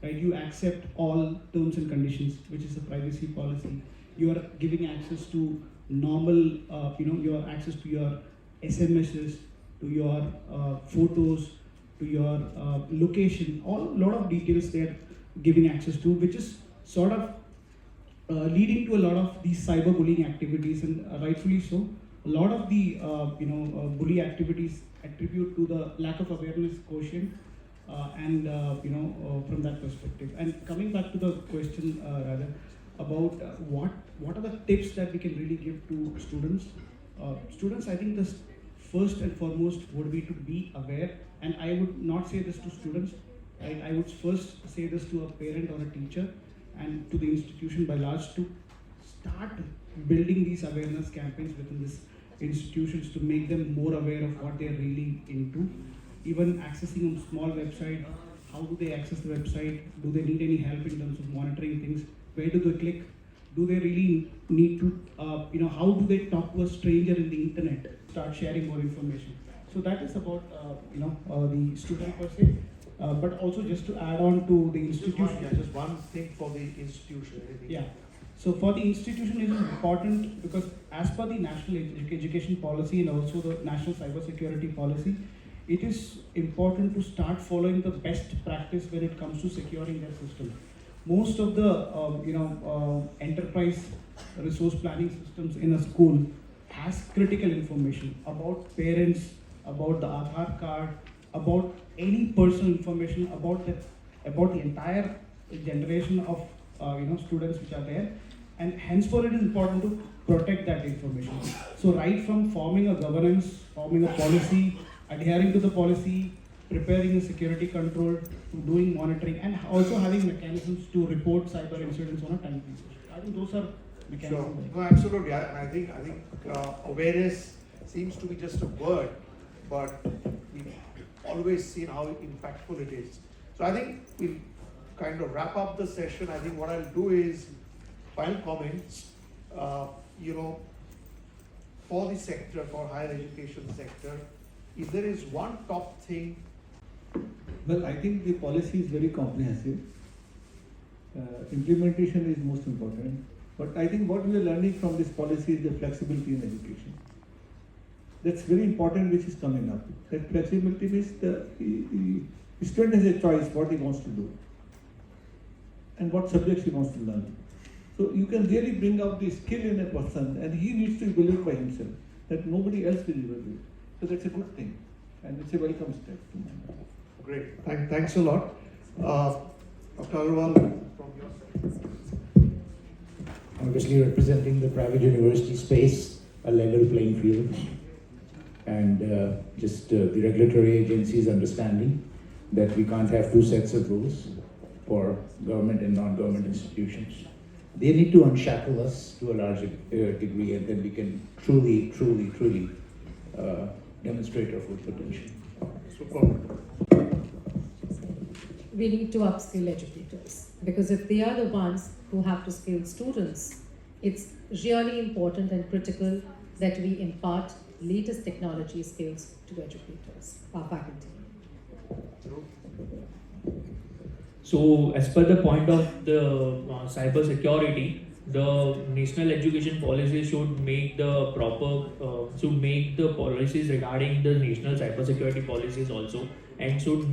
right? You accept all terms and conditions, which is a privacy policy. You are giving access to normal, your access to your SMSs, to your photos, to your location, a lot of details they're giving access to, which is sort of leading to a lot of these cyberbullying activities, and rightfully so. A lot of the bully activities attribute to the lack of awareness quotient, and from that perspective. And coming back to the question, Raja, about what are the tips that we can really give to students? Students, I think the first and foremost would be to be aware, and I would not say this to students, I would first say this to a parent or a teacher and to the institution by large to start building these awareness campaigns within these institutions to make them more aware of what they are really into. Even accessing a small website, how do they access the website? Do they need any help in terms of monitoring things? Where do they click? Do they really need to, how do they talk to a stranger in the internet? Start sharing more information. So that is about, the student per se. But also just to add on to the institution. Just one thing for the institution. Yeah. So for the institution it is important because as per the National Education Policy and also the National Cybersecurity Policy, it is important to start following the best practice when it comes to securing their system. Most of the enterprise resource planning systems in a school has critical information about parents, about the Aadhaar card, about any personal information about the entire generation of students which are there, and henceforth it is important to protect that information. So right from forming a governance, forming a policy, adhering to the policy, preparing a security control, to doing monitoring, and also having mechanisms to report cyber incidents on a timely basis. I think those are mechanisms. Sure. No, absolutely. I think awareness seems to be just a word, but we've always seen how impactful it is. So I think we'll kind of wrap up the session. I think what I'll do is final comments. For the sector, for higher education sector, if there is one top thing. Well, I think the policy is very comprehensive. Implementation is most important. But I think what we are learning from this policy is the flexibility in education. That's very important, which is coming up. That flexibility means the student has a choice what he wants to do and what subjects he wants to learn. So you can really bring out the skill in a person, and he needs to believe by himself that nobody else will evaluate. So that's a good thing, and it's a welcome step to my mind. Great. Thanks a lot. Dr. Agarwal, from your side. Obviously representing the private university space, a level playing field, and the regulatory agencies understanding that we can't have two sets of rules for government and non-government institutions. They need to unshackle us to a large degree, and then we can truly demonstrate our full potential. Super. We need to upskill educators, because if they are the ones who have to skill students, it's really important and critical that we impart latest technology skills to educators, our faculty. So, as per the point of the cyber security, the national education policy should make the policies regarding the national cyber security policies also, and should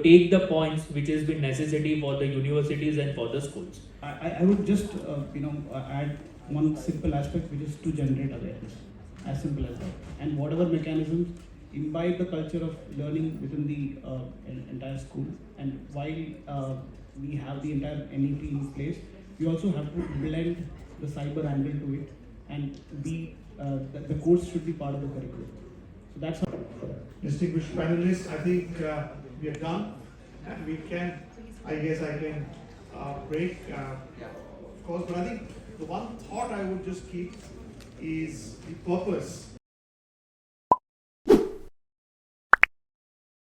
take the points which has been necessary for the universities and for the schools. I would just add one simple aspect, which is to generate awareness, as simple as that. And whatever mechanisms, imbibe the culture of learning within the entire school. And while we have the entire NEP in place, we also have to blend the cyber angle to it, and the course should be part of the curriculum. So that's how. Distinguished panelists, I think we are done, and we can, I can break, of course, but I think the one thought I would just keep is the purpose